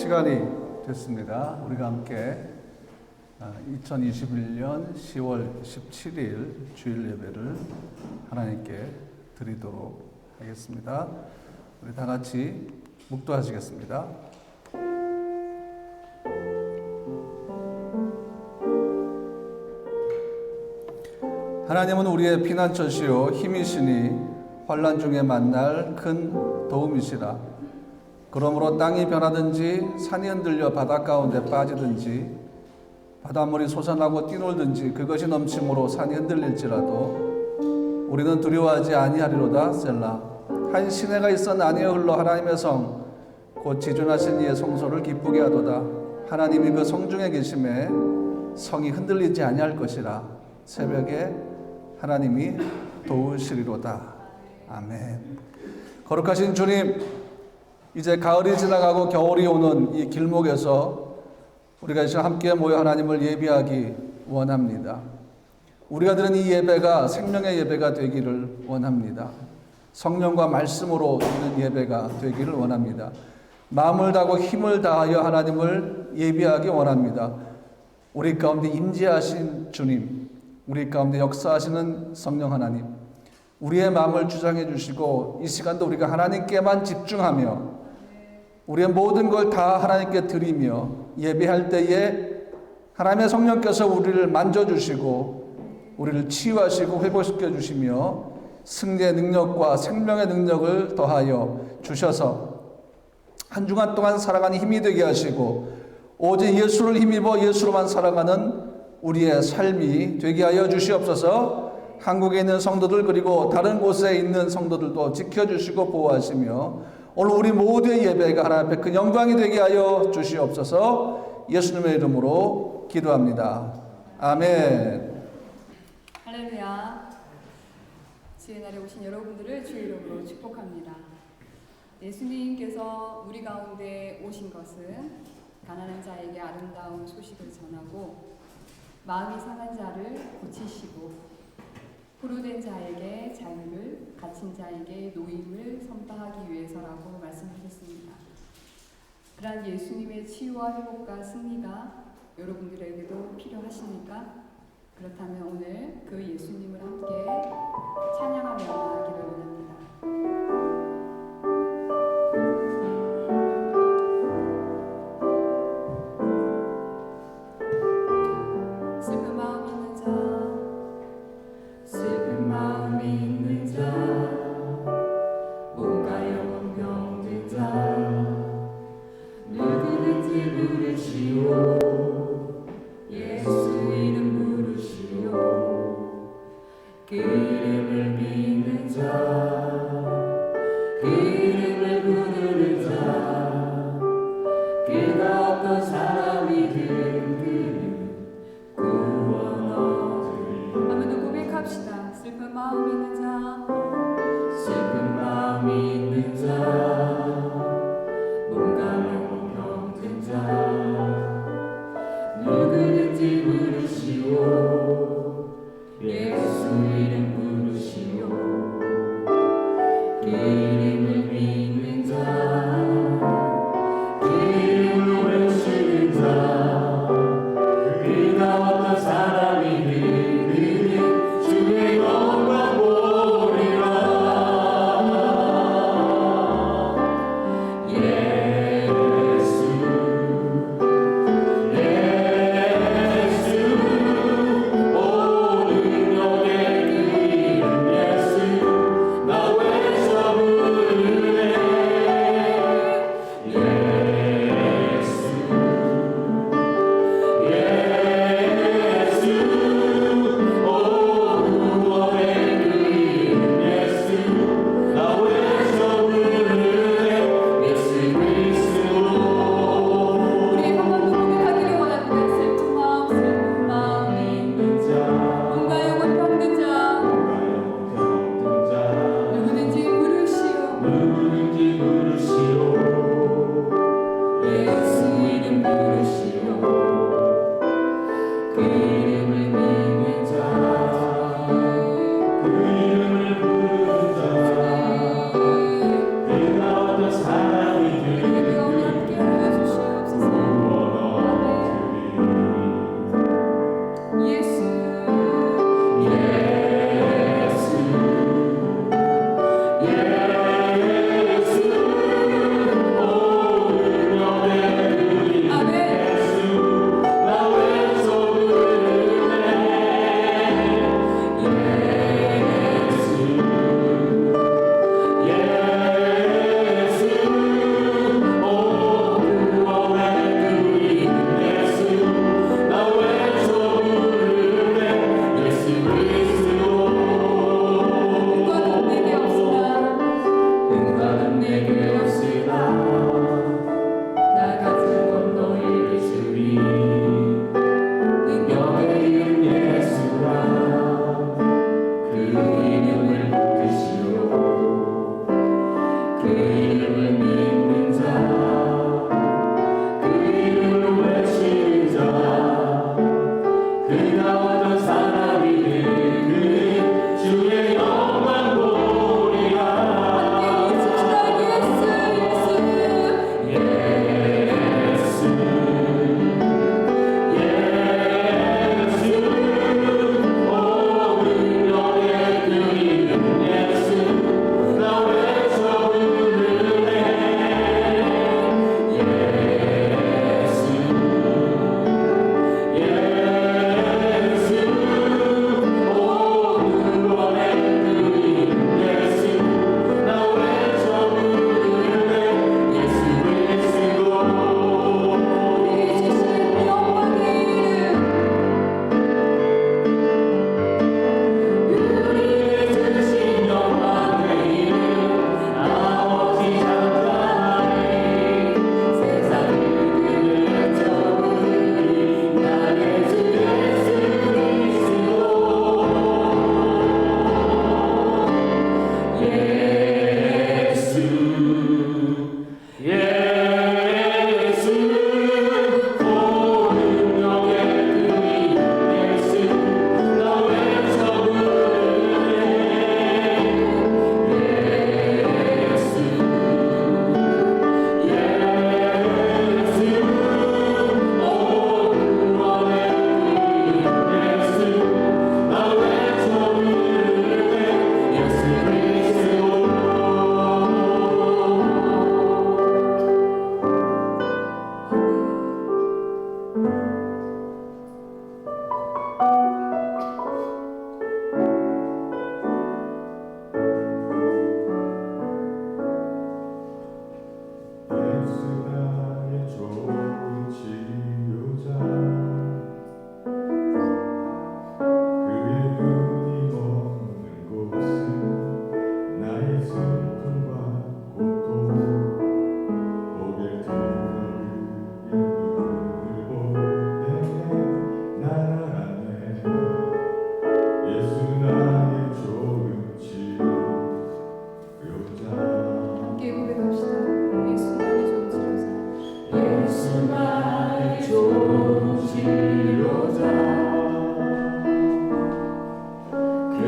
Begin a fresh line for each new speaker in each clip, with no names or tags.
시간이 됐습니다. 우리가 함께 2021년 10월 17일 주일 예배를 하나님께 드리도록 하겠습니다. 우리 다 같이 묵도하시겠습니다. 하나님은 우리의 피난처시요 힘이시니 환난 중에 만날 큰 도움이시라. 그러므로 땅이 변하든지 산이 흔들려 바다 가운데 빠지든지 바닷물이 솟아나고 뛰놀든지 그것이 넘침으로 산이 흔들릴지라도 우리는 두려워하지 아니하리로다. 셀라. 한 시내가 있어 나뉘어 흘러 하나님의 성 곧 지존하신 이의 성소를 기쁘게 하도다. 하나님이 그 성중에 계심에 성이 흔들리지 아니할 것이라. 새벽에 하나님이 도우시리로다. 아멘. 거룩하신 주님, 이제 가을이 지나가고 겨울이 오는 이 길목에서 우리가 이제 함께 모여 하나님을 예배하기 원합니다. 우리가 드린 이 예배가 생명의 예배가 되기를 원합니다. 성령과 말씀으로 드리는 예배가 되기를 원합니다. 마음을 다하고 힘을 다하여 하나님을 예배하기 원합니다. 우리 가운데 임재하신 주님, 우리 가운데 역사하시는 성령 하나님, 우리의 마음을 주장해 주시고 이 시간도 우리가 하나님께만 집중하며 우리의 모든 걸 다 하나님께 드리며 예배할 때에 하나님의 성령께서 우리를 만져주시고 우리를 치유하시고 회복시켜 주시며 승리의 능력과 생명의 능력을 더하여 주셔서 한 주간 동안 살아가는 힘이 되게 하시고 오직 예수를 힘입어 예수로만 살아가는 우리의 삶이 되게 하여 주시옵소서. 한국에 있는 성도들 그리고 다른 곳에 있는 성도들도 지켜주시고 보호하시며 오늘 우리 모두의 예배가 하나님 앞에 큰 영광이 되게 하여 주시옵소서. 예수님의 이름으로 기도합니다. 아멘.
할렐루야. 주의 날에 오신 여러분들을 주의 이름으로 축복합니다. 예수님께서 우리 가운데 오신 것은 가난한 자에게 아름다운 소식을 전하고 마음이 상한 자를 고치시고 포로된 자에게 자유를, 갇힌 자에게 노임을 선포하기 위해서라고 말씀하셨습니다. 그러한 예수님의 치유와 회복과 승리가 여러분들에게도 필요하십니까? 그렇다면 오늘 그 예수님을 함께 찬양하며 나아가기를 원합니다. 슬픈 마음 있는 자, 몸 가려운 병든 자, 누구든지 부르시오. 예수 이름 부르시오. 그 이름을 믿는 자, 그 이름을 외치는 자, 그가 어떤 사람이든 주의 영광 보리라. 예수 오 능력의 그 이름 예수 나 외쳐 부르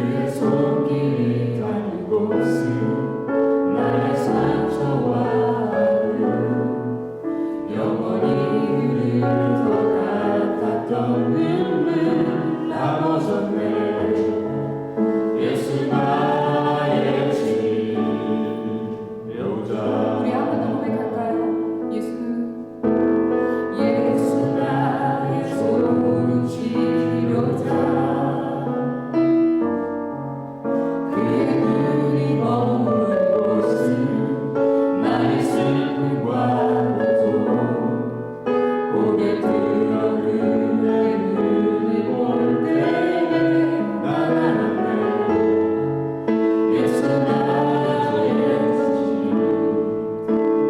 그의 손길이 닿는 곳은 나의 상처와 아픔 영원히 흐를 것 같았던 눈물 다 벗었네. 예수 나의 치료자.
우리 한 번 더 고백할까요?
예수 나의 좋은 치료자. 그의 눈이 머무는 곳은 나의 슬픔과 고통. 고개 들어 그의 눈을 볼 때에 난 알았네. 예수 나의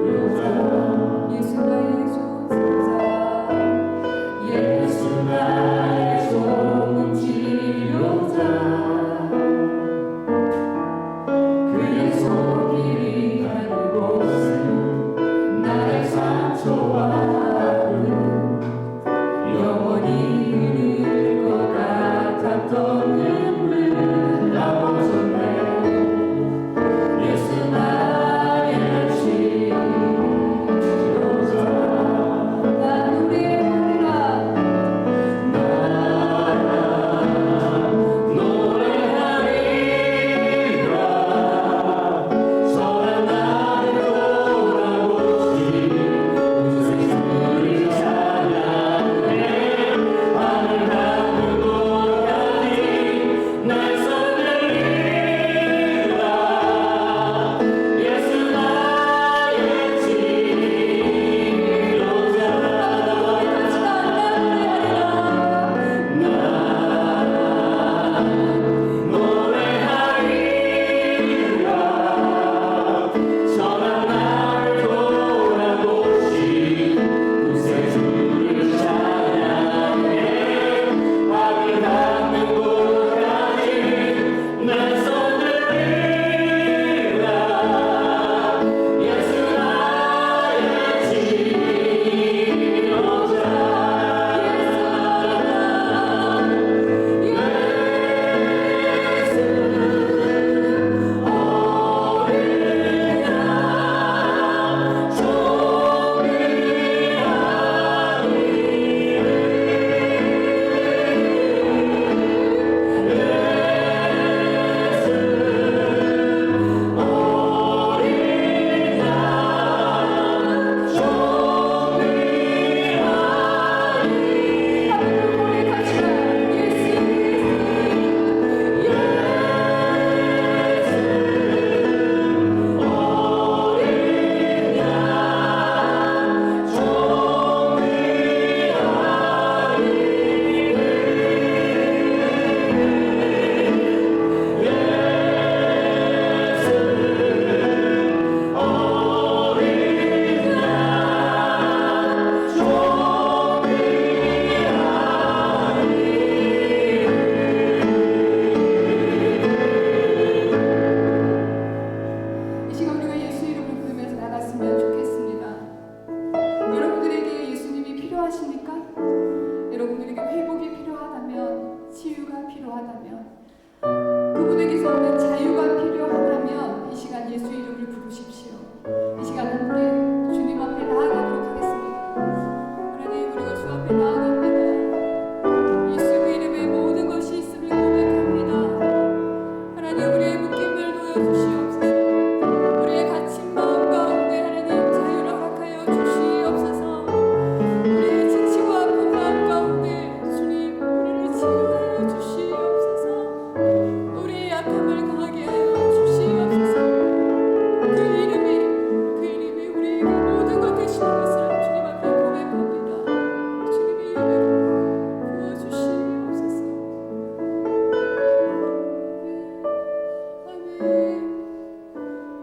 치료자.
예수 나의 소지자.
예수 나의 좋은 치료자. 그의 손길이 가는 곳은 나의 상처와 아픔 영원히 흐를 것 같았던 눈물 다 벗었네. 예수 나의 치료자.
나 노래하리라. 이 시간 우리가 예수 이름을 부르면서 나갔으면 좋겠습니다. 여러분들에게 예수님이 필요하십니까? 여러분들에게 회복이 필요하다면, 치유가 필요하다면, 그분에게서 얻는 자유가 필요하다면 이 시간 예수 이름을 부르십시오. 이 시간 함께 주님 앞에 나아가도록 하겠습니다. 하나님, 우리가 주 앞에 나아갑니다. 예수 이름에 모든 것이 있음을 고백합니다. 하나님, 우리의 묶임을 놓여주시옵소서. 우리의 갇힌 마음 가운데 하나님 자유를 허락하여 주시옵소서. 우리의 지치고 아픈 마음 가운데 주님 우리를 치유하여 주시옵소서. 우리의 약함을 강하게 하여 주시옵소서. 그 이름이 우리에게 모든 것 되시는 것을 주님 앞에 고백합니다. 주님의 이름을 부어주시옵소서. 아멘.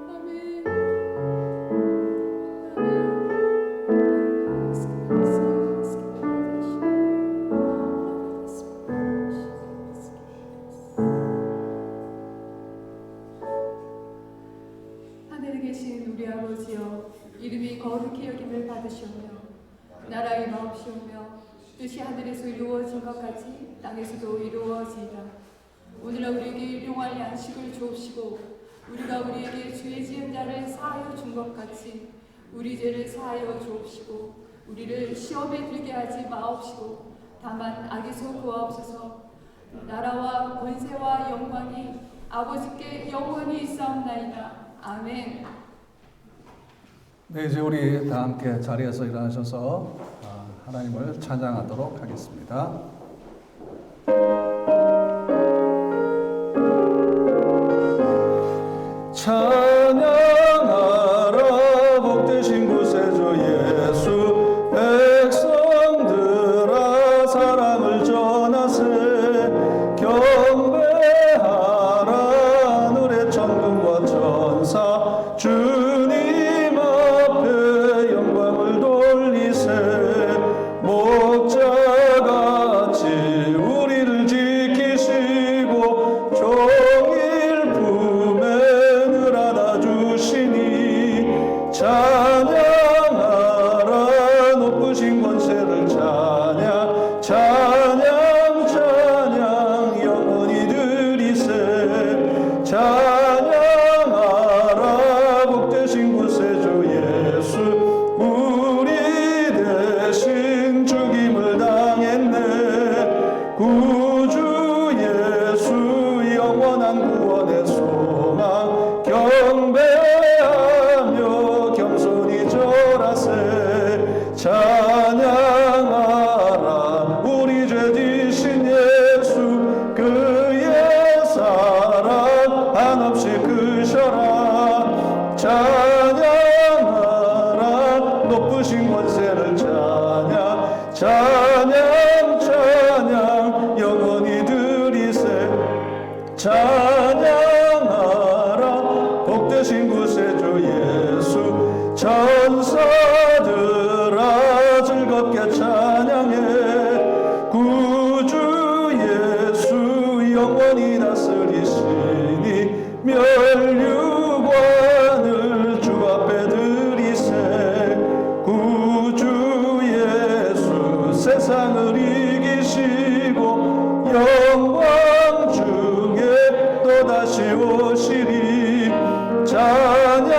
아멘. 하늘에 계신 우리 아버지여, 이름이 거룩히 여김을 받으시오며 나라의 마옵시오며 뜻이 하늘에서 이루어진 것 같이 땅에서도 이루어지이다. 오늘날 우리에게 일용할 양식을 주옵시고 우리가 우리에게 죄 지은 자를 사하여 준 것 같이 우리 죄를 사하여 주옵시고 우리를 시험에 들게 하지 마옵시고 다만 악에서 구하옵소서. 나라와 권세와 영광이 아버지께 영원히 있사옵나이다. 아멘.
네, 이제 우리 다 함께 자리에서 일어나셔서 하나님을 찬양하도록 하겠습니다. 찬양하라 복되신 구세주 예수 백성들아 사랑을 전하세 경배하라 하늘의 천군과 천사 주님 앞에 영광을 돌리세 목자같이 우리를 지키시고 종일 품에 늘 안아주시니 찬양하라 높으신 권세를 찬양 찬양 찬양 영원히 드리세 찬양하라 복되신 구세주 예수 우리 대신 죽임을 당했네 구주 예수 영원한 구원의 소망 경배하며 겸손히 절하세 찬양하라 우리 죄 지신 예수 그의 사랑 한없이 크셔라 찬양하라 높으신 권세를 찬양 찬양 찬양 영원히 드리세 찬양하라 복되신 구세주 예수 천사들아 즐겁게 찬양해 구주 예수 영원히 다스리시니 멸류관을 주 앞에 드리세 구주 예수 세상을 이기시고 영광 중에 또다시 오시리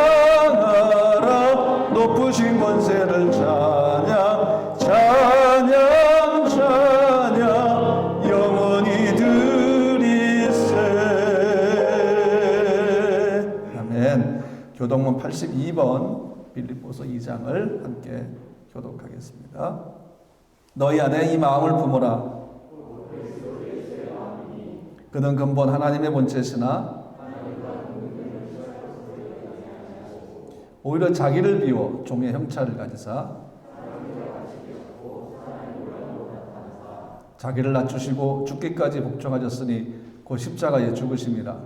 찬양하라 높으신 권세를 찬양 찬양 찬양 영원히 드리세. 아멘. 교동문 82번 빌립보서 2장을 함께 교독하겠습니다. 너희 안에 이 마음을 품어라. 그는 근본 하나님의 본체시나 오히려 자기를 비워 종의 형체를 가지사 자기를 낮추시고 죽기까지 복종하셨으니 곧 십자가에 죽으심이라.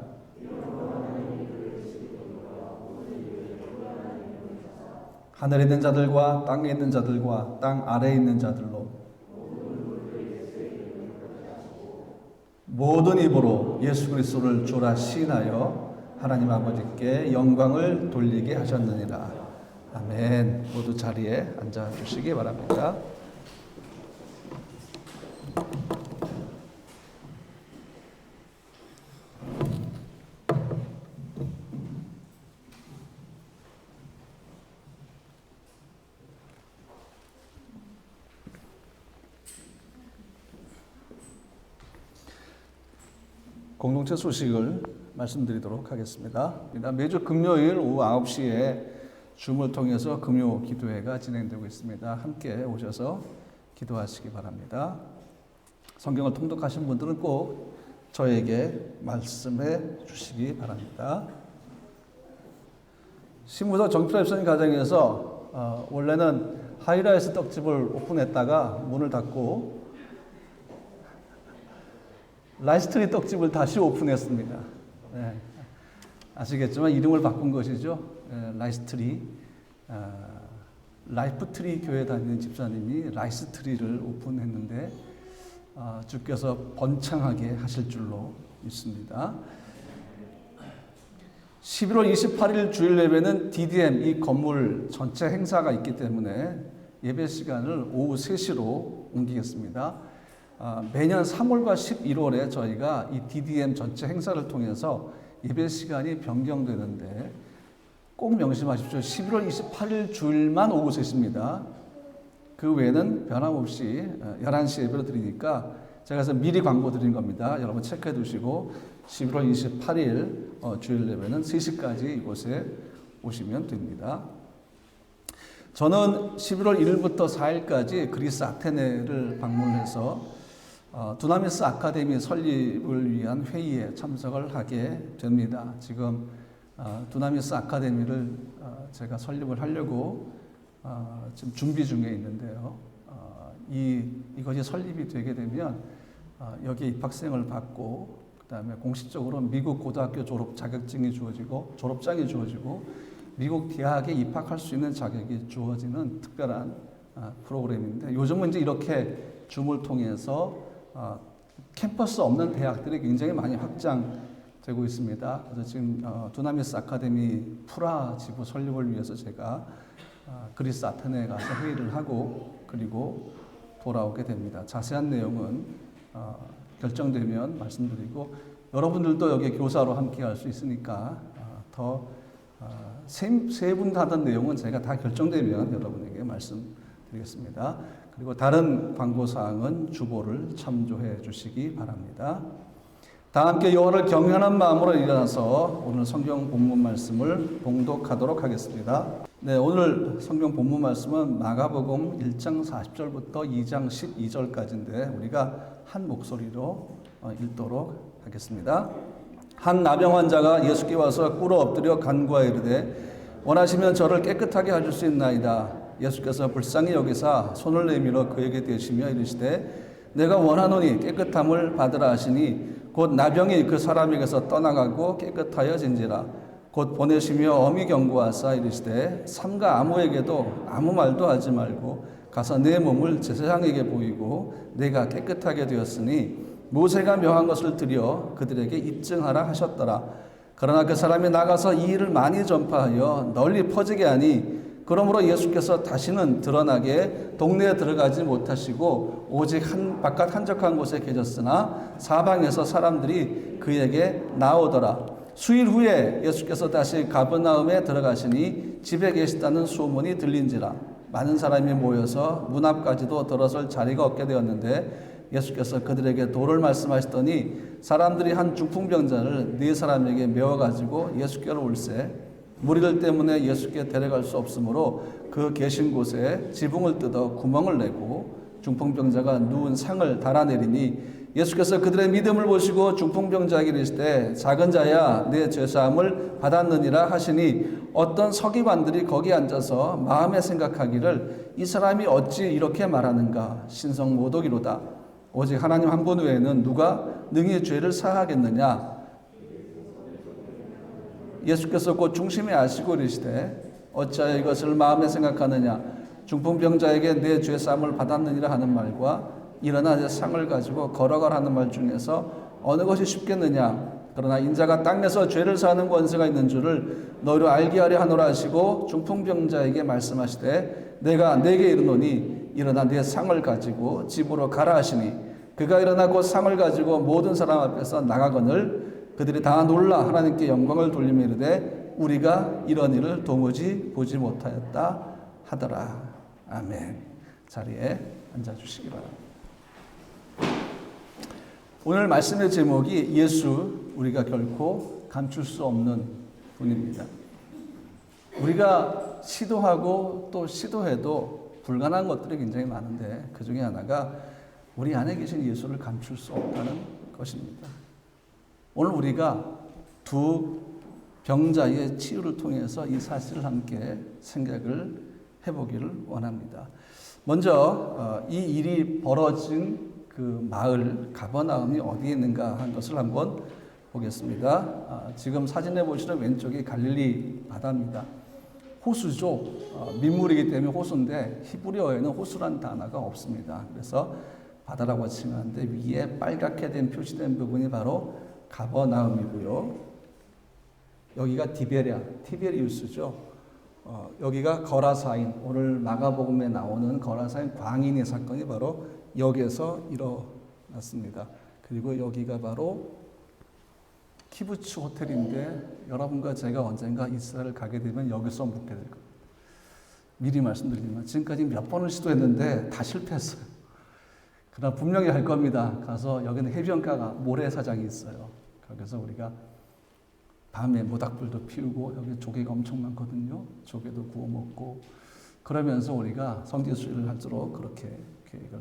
하늘에 있는 자들과 땅에 있는 자들과 땅 아래에 있는 자들로 모든 입으로 예수 그리스도를 주라 시인하여 하나님 아버지께 영광을 돌리게 하셨느니라. 아멘. 모두 자리에 앉아 주시기 바랍니다. 공동체 소식을 말씀드리도록 하겠습니다. 매주 금요일 오후 9시에 줌을 통해서 금요 기도회가 진행되고 있습니다. 함께 오셔서 기도하시기 바랍니다. 성경을 통독하신 분들은 꼭 저에게 말씀해 주시기 바랍니다. 신무서 정필화 집사님 가정에서 원래는 하이라이스 떡집을 오픈했다가 문을 닫고 라이스트리 떡집을 다시 오픈했습니다. 네. 아시겠지만 이름을 바꾼 것이죠. 라이스트리, 라이프트리 교회 다니는 집사님이 라이스트리를 오픈했는데 주께서 번창하게 하실 줄로 믿습니다. 11월 28일 주일 예배는 DDM 이 건물 전체 행사가 있기 때문에 예배 시간을 오후 3시로 옮기겠습니다. 매년 3월과 11월에 저희가 이 DDM 전체 행사를 통해서 예배 시간이 변경되는데 꼭 명심하십시오. 11월 28일 주일만 오후 3시입니다. 그 외에는 변함없이 11시 예배를 드리니까 제가 그래서 미리 광고 드린 겁니다. 여러분 체크해 두시고 11월 28일 주일 예배는 3시까지 이곳에 오시면 됩니다. 저는 11월 1일부터 4일까지 그리스 아테네를 방문해서 두나미스 아카데미 설립을 위한 회의에 참석을 하게 됩니다. 지금 두나미스 아카데미를 제가 설립을 하려고 지금 준비 중에 있는데요. 이것이 설립이 되게 되면 여기에 입학생을 받고 그다음에 공식적으로 미국 고등학교 졸업 자격증이 주어지고 졸업장이 주어지고 미국 대학에 입학할 수 있는 자격이 주어지는 특별한 프로그램인데 요즘은 이제 이렇게 줌을 통해서 캠퍼스 없는 대학들이 굉장히 많이 확장되고 있습니다. 그래서 지금 두나미스 아카데미 프라 지부 설립을 위해서 제가 그리스 아테네에 가서 회의를 하고 그리고 돌아오게 됩니다. 자세한 내용은 결정되면 말씀드리고 여러분들도 여기 교사로 함께 할 수 있으니까 더 세 분 하던 내용은 제가 다 결정되면 여러분에게 말씀드리겠습니다. 그리고 다른 광고사항은 주보를 참조해 주시기 바랍니다. 다 함께 여호와를 경외하는 마음으로 일어나서 오늘 성경 본문 말씀을 봉독하도록 하겠습니다. 네, 오늘 성경 본문 말씀은 마가복음 1장 40절부터 2장 12절까지인데 우리가 한 목소리로 읽도록 하겠습니다. 한 나병 환자가 예수께 와서 꿇어 엎드려 간구하여 이르되 원하시면 저를 깨끗하게 하실 수 있나이다. 예수께서 불쌍히 여기사 손을 내밀어 그에게 대시며 이르시되 내가 원하노니 깨끗함을 받으라 하시니 곧 나병이 그 사람에게서 떠나가고 깨끗하여진지라. 곧 보내시며 엄히 경고하사 이르시되 삼가 아무에게도 아무 말도 하지 말고 가서 내 몸을 제사장에게 보이고 내가 깨끗하게 되었으니 모세가 명한 것을 드려 그들에게 입증하라 하셨더라. 그러나 그 사람이 나가서 이 일을 많이 전파하여 널리 퍼지게 하니 그러므로 예수께서 다시는 드러나게 동네에 들어가지 못하시고 오직 바깥 한적한 곳에 계셨으나 사방에서 사람들이 그에게 나오더라. 수일 후에 예수께서 다시 가버나움에 들어가시니 집에 계시다는 소문이 들린지라. 많은 사람이 모여서 문 앞까지도 들어설 자리가 없게 되었는데 예수께서 그들에게 도를 말씀하시더니 사람들이 한 중풍병자를 4사람에게 메워가지고 예수께로 올세 무리들 때문에 예수께 데려갈 수 없으므로 그 계신 곳에 지붕을 뜯어 구멍을 내고 중풍병자가 누운 상을 달아내리니 예수께서 그들의 믿음을 보시고 중풍병자에게 이르시되 작은 자야 내 죄사함을 받았느니라 하시니 어떤 서기관들이 거기 앉아서 마음에 생각하기를 이 사람이 어찌 이렇게 말하는가 신성모독이로다. 오직 하나님 한 분 외에는 누가 능히 죄를 사하겠느냐. 예수께서 곧 중심에 아시고 이르시되 어찌하여 이것을 마음에 생각하느냐. 중풍병자에게 내 죄사함을 받았느니라 하는 말과 일어나 내 상을 가지고 걸어가라는 말 중에서 어느 것이 쉽겠느냐. 그러나 인자가 땅에서 죄를 사하는 권세가 있는 줄을 너희로 알게 하려 하노라 하시고 중풍병자에게 말씀하시되 내가 네게 이르노니 일어나 내 상을 가지고 집으로 가라 하시니 그가 일어나 곧 상을 가지고 모든 사람 앞에서 나가거늘 그들이 다 놀라 하나님께 영광을 돌리며 이르되 우리가 이런 일을 도무지 보지 못하였다 하더라. 아멘. 자리에 앉아주시기 바랍니다. 오늘 말씀의 제목이 예수 우리가 결코 감출 수 없는 분입니다. 우리가 시도하고 또 시도해도 불가능한 것들이 굉장히 많은데 그 중에 하나가 우리 안에 계신 예수를 감출 수 없다는 것입니다. 오늘 우리가 두 병자의 치유를 통해서 이 사실을 함께 생각을 해보기를 원합니다. 먼저 이 일이 벌어진 그 마을 가버나움이 어디에 있는가 한 것을 한번 보겠습니다. 지금 사진에 보시는 왼쪽이 갈릴리 바다입니다. 호수죠. 민물이기 때문에 호수인데 히브리어에는 호수란 단어가 없습니다. 그래서 바다라고 칭하는데 위에 빨갛게 된 표시된 부분이 바로 가버나움이고요. 여기가 티베리우스죠. 여기가 거라사인, 오늘 마가복음에 나오는 거라사인 광인의 사건이 바로 여기에서 놨습니다. 그리고 여기가 바로 키부츠 호텔인데 여러분과 제가 언젠가 이스라엘 가게 되면 여기서 묵게 될 겁니다. 미리 말씀드리지만 지금까지 몇 번을 시도했는데 다 실패했어요. 그러나 분명히 할 겁니다. 가서 여기는 해변가가 모래사장이 있어요. 거기서 우리가 밤에 모닥불도 피우고 여기 조개가 엄청 많거든요. 조개도 구워 먹고 그러면서 우리가 성지순례를 하도록 그렇게 계획을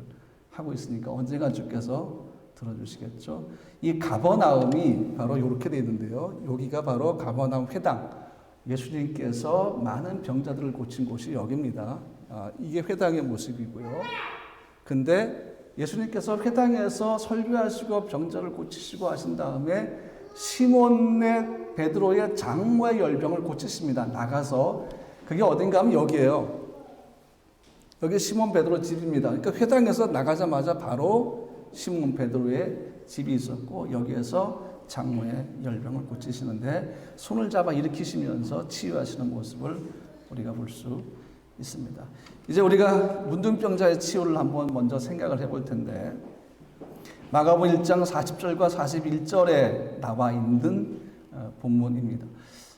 하고 있으니까 언젠가 주께서 들어주시겠죠. 이 가버나움이 바로 이렇게 되어 있는데요. 여기가 바로 가버나움 회당. 예수님께서 많은 병자들을 고친 곳이 여기입니다. 이게 회당의 모습이고요. 근데 예수님께서 회당에서 설교하시고 병자를 고치시고 하신 다음에 시몬의 베드로의 장모의 열병을 고치십니다. 나가서 그게 어딘가 하면 여기예요. 여기 시몬 베드로 집입니다. 그러니까 회당에서 나가자마자 바로 시몬 베드로의 집이 있었고 여기에서 장모의 열병을 고치시는데 손을 잡아 일으키시면서 치유하시는 모습을 우리가 볼 수 있습니다. 이제 우리가 문둥병자의 치유를 한번 먼저 생각을 해볼 텐데 마가복음 1장 40절과 41절에 나와 있는 본문입니다.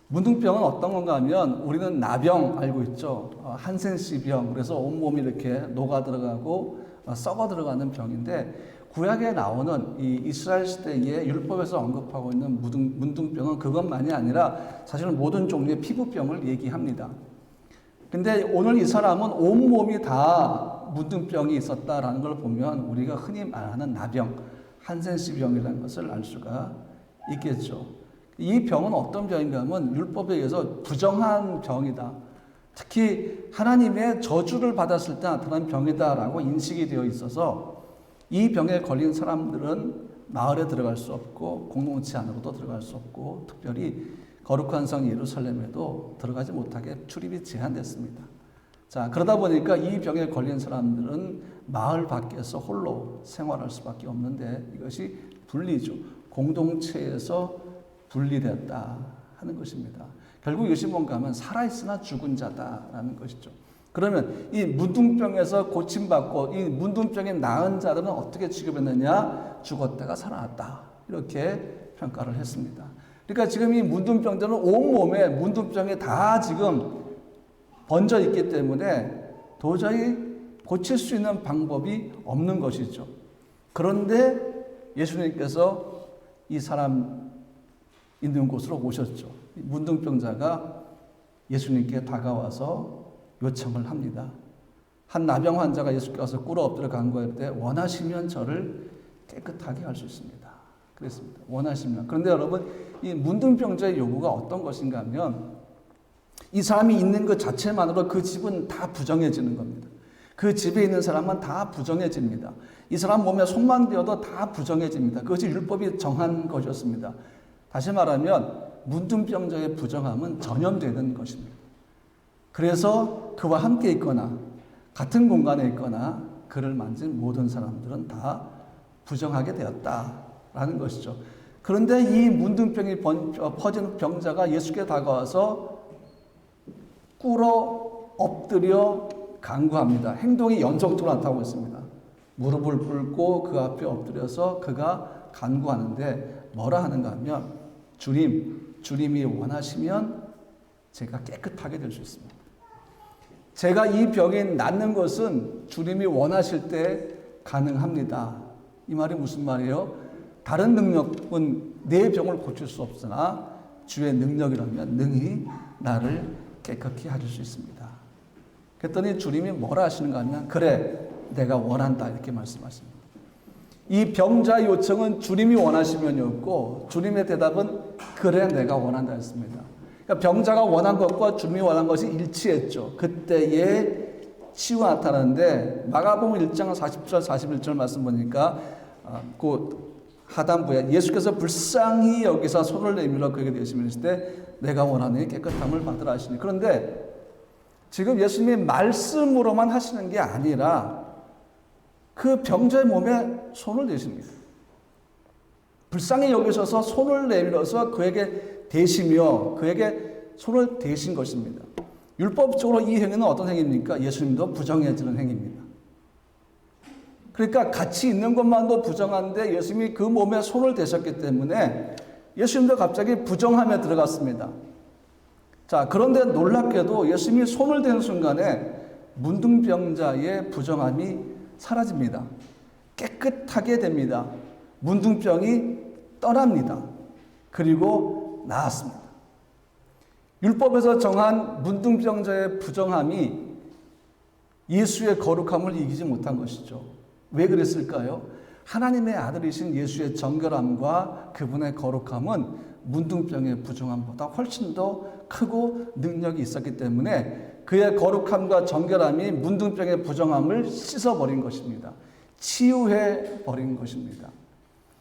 문둥병은 어떤 건가 하면 우리는 나병 알고 있죠. 한센시병. 그래서 온몸이 이렇게 녹아 들어가고 썩어 들어가는 병인데 구약에 나오는 이 이스라엘 시대의 율법에서 언급하고 있는 문둥병은 그것만이 아니라 사실은 모든 종류의 피부병을 얘기합니다. 근데 오늘 이 사람은 온몸이 다 문둥병이 있었다라는 걸 보면 우리가 흔히 말하는 나병, 한센시병이라는 것을 알 수가 있겠죠. 이 병은 어떤 병인가 하면 율법에 의해서 부정한 병이다. 특히 하나님의 저주를 받았을 때 나타난 병이다라고 인식이 되어 있어서 이 병에 걸린 사람들은 마을에 들어갈 수 없고 공동체 안으로도 들어갈 수 없고 특별히 거룩한 성 예루살렘에도 들어가지 못하게 출입이 제한됐습니다. 자, 그러다 보니까 이 병에 걸린 사람들은 마을 밖에서 홀로 생활할 수밖에 없는데 이것이 분리죠. 공동체에서 분리됐다 하는 것입니다. 결국 이것이 뭔가 하면 살아있으나 죽은 자다라는 것이죠. 그러면 이 문둥병에서 고침받고 이 문둥병에 나은 자들은 어떻게 취급했느냐? 죽었다가 살아났다. 이렇게 평가를 했습니다. 그러니까 지금 이 문둥병들은 온몸에 문둥병이 다 지금 번져 있기 때문에 도저히 고칠 수 있는 방법이 없는 것이죠. 그런데 예수님께서 이 사람 있는 곳으로 오셨죠. 문둥병자가 예수님께 다가와서 요청을 합니다. 한 나병 환자가 예수께 와서 꿇어 엎드려 간구할 때 원하시면 저를 깨끗하게 할 수 있습니다. 그랬습니다. 원하시면. 그런데 여러분 이 문둥병자의 요구가 어떤 것인가 하면 이 사람이 있는 것 자체만으로 그 집은 다 부정해지는 겁니다. 그 집에 있는 사람은 다 부정해집니다. 이 사람 몸에 손만 대어도 다 부정해집니다. 그것이 율법이 정한 것이었습니다. 다시 말하면 문둥병자의 부정함은 전염되는 것입니다. 그래서 그와 함께 있거나 같은 공간에 있거나 그를 만진 모든 사람들은 다 부정하게 되었다라는 것이죠. 그런데 이 문둥병이 퍼진 병자가 예수께 다가와서 꿇어 엎드려 간구합니다. 행동이 연속적으로 나타나고 있습니다. 무릎을 꿇고 그 앞에 엎드려서 그가 간구하는데 뭐라 하는가 하면 주님이 원하시면 제가 깨끗하게 될 수 있습니다. 제가 이 병이 낫는 것은 주님이 원하실 때 가능합니다. 이 말이 무슨 말이에요? 다른 능력은 내 병을 고칠 수 없으나 주의 능력이라면 능히 나를 깨끗히 하실 수 있습니다. 그랬더니 주님이 뭐라 하시는가 하면 그래 내가 원한다 이렇게 말씀하십니다. 이 병자 요청은 주님이 원하시면이었고 주님의 대답은 그래 내가 원한다 했습니다. 그러니까 병자가 원한 것과 주님이 원한 것이 일치했죠. 그때에 치유가 나타나는데 마가복음 1장 40절 41절 말씀 보니까 그 하단부에 예수께서 불쌍히 여기서 손을 내밀어 그에게 대시면서 때 내가 원하는 깨끗함을 받으라 하시니 그런데 지금 예수님이 말씀으로만 하시는 게 아니라 그 병자의 몸에 손을 대십니다. 불쌍히 여기셔서 손을 내밀어서 그에게 대시며 그에게 손을 대신 것입니다. 율법적으로 이 행위는 어떤 행위입니까? 예수님도 부정해지는 행위입니다. 그러니까 같이 있는 것만도 부정한데 예수님이 그 몸에 손을 대셨기 때문에 예수님도 갑자기 부정함에 들어갔습니다. 자, 그런데 놀랍게도 예수님이 손을 대는 순간에 문둥병자의 부정함이 사라집니다. 깨끗하게 됩니다. 문둥병이 떠납니다. 그리고 나았습니다. 율법에서 정한 문둥병자의 부정함이 예수의 거룩함을 이기지 못한 것이죠. 왜 그랬을까요? 하나님의 아들이신 예수의 정결함과 그분의 거룩함은 문둥병의 부정함보다 훨씬 더 크고 능력이 있었기 때문에 그의 거룩함과 정결함이 문둥병의 부정함을 씻어버린 것입니다. 치유해버린 것입니다.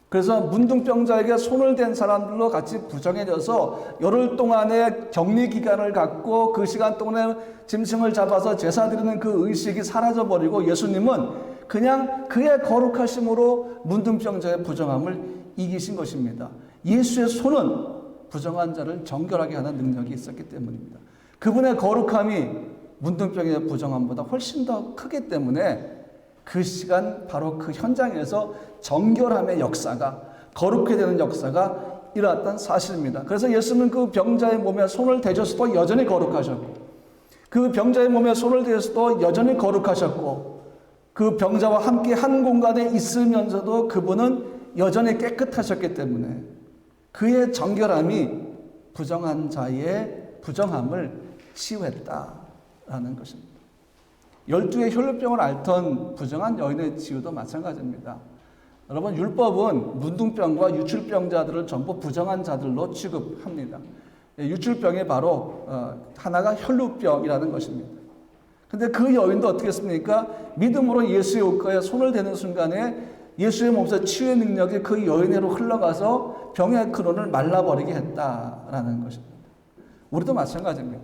그래서 문둥병자에게 손을 댄 사람들로 같이 부정해져서 열흘 동안의 격리 기간을 갖고 그 시간 동안에 짐승을 잡아서 제사 드리는 그 의식이 사라져버리고 예수님은 그냥 그의 거룩하심으로 문둥병자의 부정함을 이기신 것입니다. 예수의 손은 부정한 자를 정결하게 하는 능력이 있었기 때문입니다. 그분의 거룩함이 문둥병의 부정함보다 훨씬 더 크기 때문에 그 시간 바로 그 현장에서 정결함의 역사가, 거룩해 되는 역사가 일어났던 사실입니다. 그래서 예수님은 그 병자의 몸에 손을 대셔서도 여전히 거룩하셨고, 그 병자의 몸에 손을 대셔서도 여전히 거룩하셨고, 그 병자와 함께 한 공간에 있으면서도 그분은 여전히 깨끗하셨기 때문에 그의 정결함이 부정한 자의 부정함을 치유했다라는 것입니다. 12의 혈루병을 앓던 부정한 여인의 치유도 마찬가지입니다. 여러분, 율법은 문둥병과 유출병자들을 전부 부정한 자들로 취급합니다. 유출병이 바로 하나가 혈루병이라는 것입니다. 근데 그 여인도 어떻게 했습니까? 믿음으로 예수의 옷가에 손을 대는 순간에 예수의 몸에서 치유의 능력이 그 여인으로 흘러가서 병의 근원을 말라버리게 했다라는 것입니다. 우리도 마찬가지입니다.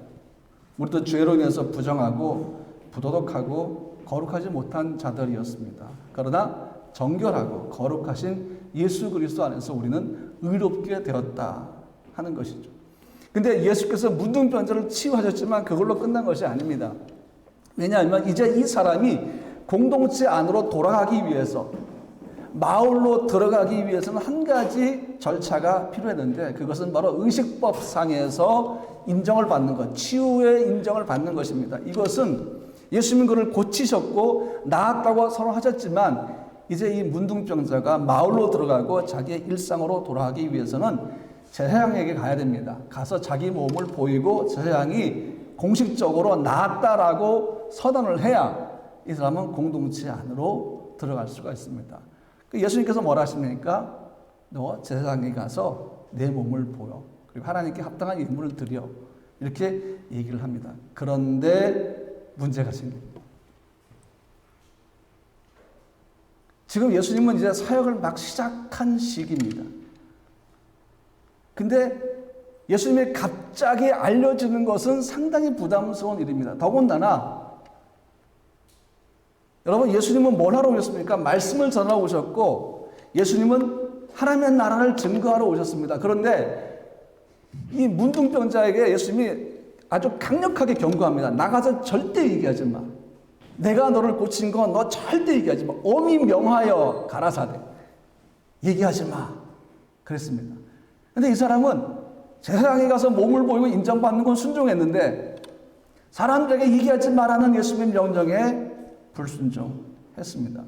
우리도 죄로 인해서 부정하고 부도덕하고 거룩하지 못한 자들이었습니다. 그러나 정결하고 거룩하신 예수 그리스도 안에서 우리는 의롭게 되었다 하는 것이죠. 근데 예수께서 문둥병자를 치유하셨지만 그걸로 끝난 것이 아닙니다. 왜냐하면 이제 이 사람이 공동체 안으로 돌아가기 위해서, 마을로 들어가기 위해서는 한 가지 절차가 필요했는데 그것은 바로 의식법상에서 인정을 받는 것, 치유의 인정을 받는 것입니다. 이것은 예수님은 그를 고치셨고 나았다고 서로 하셨지만 이제 이 문둥병자가 마을로 들어가고 자기의 일상으로 돌아가기 위해서는 제사장에게 가야 됩니다. 가서 자기 몸을 보이고 제사장이 공식적으로 나았다라고 선언을 해야 이 사람은 공동체 안으로 들어갈 수가 있습니다. 예수님께서 뭐라 하십니까? 너 제사장에 가서 내 몸을 보여. 그리고 하나님께 합당한 예물을 드려. 이렇게 얘기를 합니다. 그런데 문제가 생깁니다. 지금 예수님은 이제 사역을 막 시작한 시기입니다. 근데 예수님이 갑자기 알려지는 것은 상당히 부담스러운 일입니다. 더군다나 여러분, 예수님은 뭘 하러 오셨습니까? 말씀을 전하러 오셨고 예수님은 하나님의 나라를 증거하러 오셨습니다. 그런데 이 문둥병자에게 예수님이 아주 강력하게 경고합니다. 나가서 절대 얘기하지 마. 내가 너를 고친 건 너 절대 얘기하지 마. 엄히 명하여 가라사대. 얘기하지 마. 그랬습니다. 근데 이 사람은 제사장에 가서 몸을 보이고 인정받는 건 순종했는데 사람들에게 얘기하지 말라는 예수님의 명령에 불순종했습니다.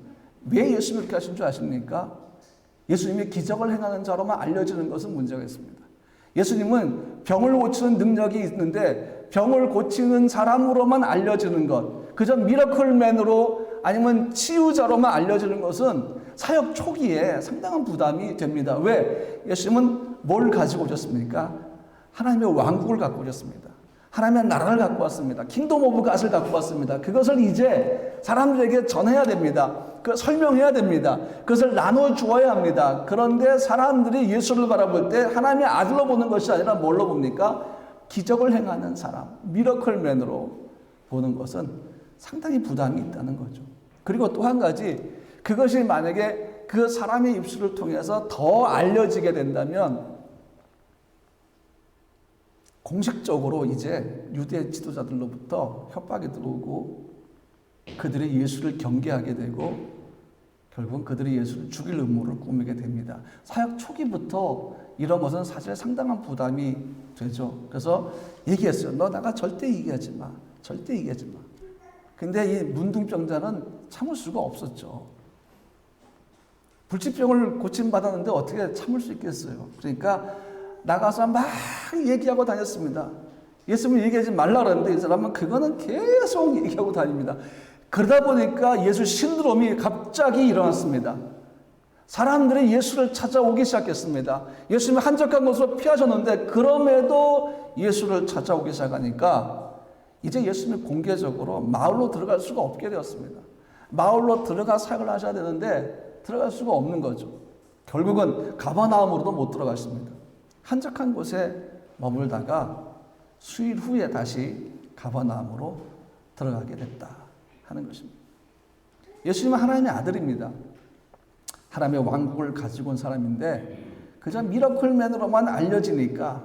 왜 예수님이 그렇게 하신 줄 아십니까? 예수님이 기적을 행하는 자로만 알려지는 것은 문제가 있습니다. 예수님은 병을 고치는 능력이 있는데 병을 고치는 사람으로만 알려지는 것, 그저 미러클맨으로 아니면 치유자로만 알려지는 것은 사역 초기에 상당한 부담이 됩니다. 왜? 예수님은 뭘 가지고 오셨습니까? 하나님의 왕국을 갖고 오셨습니다. 하나님의 나라를 갖고 왔습니다. 킹덤 오브 갓을 갖고 왔습니다. 그것을 이제 사람들에게 전해야 됩니다. 설명해야 됩니다. 그것을 나눠주어야 합니다. 그런데 사람들이 예수를 바라볼 때 하나님의 아들로 보는 것이 아니라 뭘로 봅니까? 기적을 행하는 사람, 미러클맨으로 보는 것은 상당히 부담이 있다는 거죠. 그리고 또 한 가지, 그것이 만약에 그 사람의 입술을 통해서 더 알려지게 된다면 공식적으로 이제 유대 지도자들로부터 협박이 들어오고 그들의 예수를 경계하게 되고 결국은 그들이 예수를 죽일 음모를 꾸미게 됩니다. 사역 초기부터 이런 것은 사실 상당한 부담이 되죠. 그래서 얘기했어요. 너 나가 절대 얘기하지 마. 절대 얘기하지 마. 근데 이 문둥병자는 참을 수가 없었죠. 불치병을 고침받았는데 어떻게 참을 수 있겠어요. 그러니까 나가서 막 얘기하고 다녔습니다. 예수님은 얘기하지 말라 그랬는데 이 사람은 그거는 계속 얘기하고 다닙니다. 그러다 보니까 예수 신드롬이 갑자기 일어났습니다. 사람들이 예수를 찾아오기 시작했습니다. 예수님이 한적한 곳으로 피하셨는데 그럼에도 예수를 찾아오기 시작하니까 이제 예수님이 공개적으로 마을로 들어갈 수가 없게 되었습니다. 마을로 들어가 사역을 하셔야 되는데 들어갈 수가 없는 거죠. 결국은 가버나움으로도 못 들어가십니다. 한적한 곳에 머물다가 수일 후에 다시 가버나움으로 들어가게 됐다 하는 것입니다. 예수님은 하나님의 아들입니다. 하나님의 왕국을 가지고 온 사람인데 그저 미러클맨으로만 알려지니까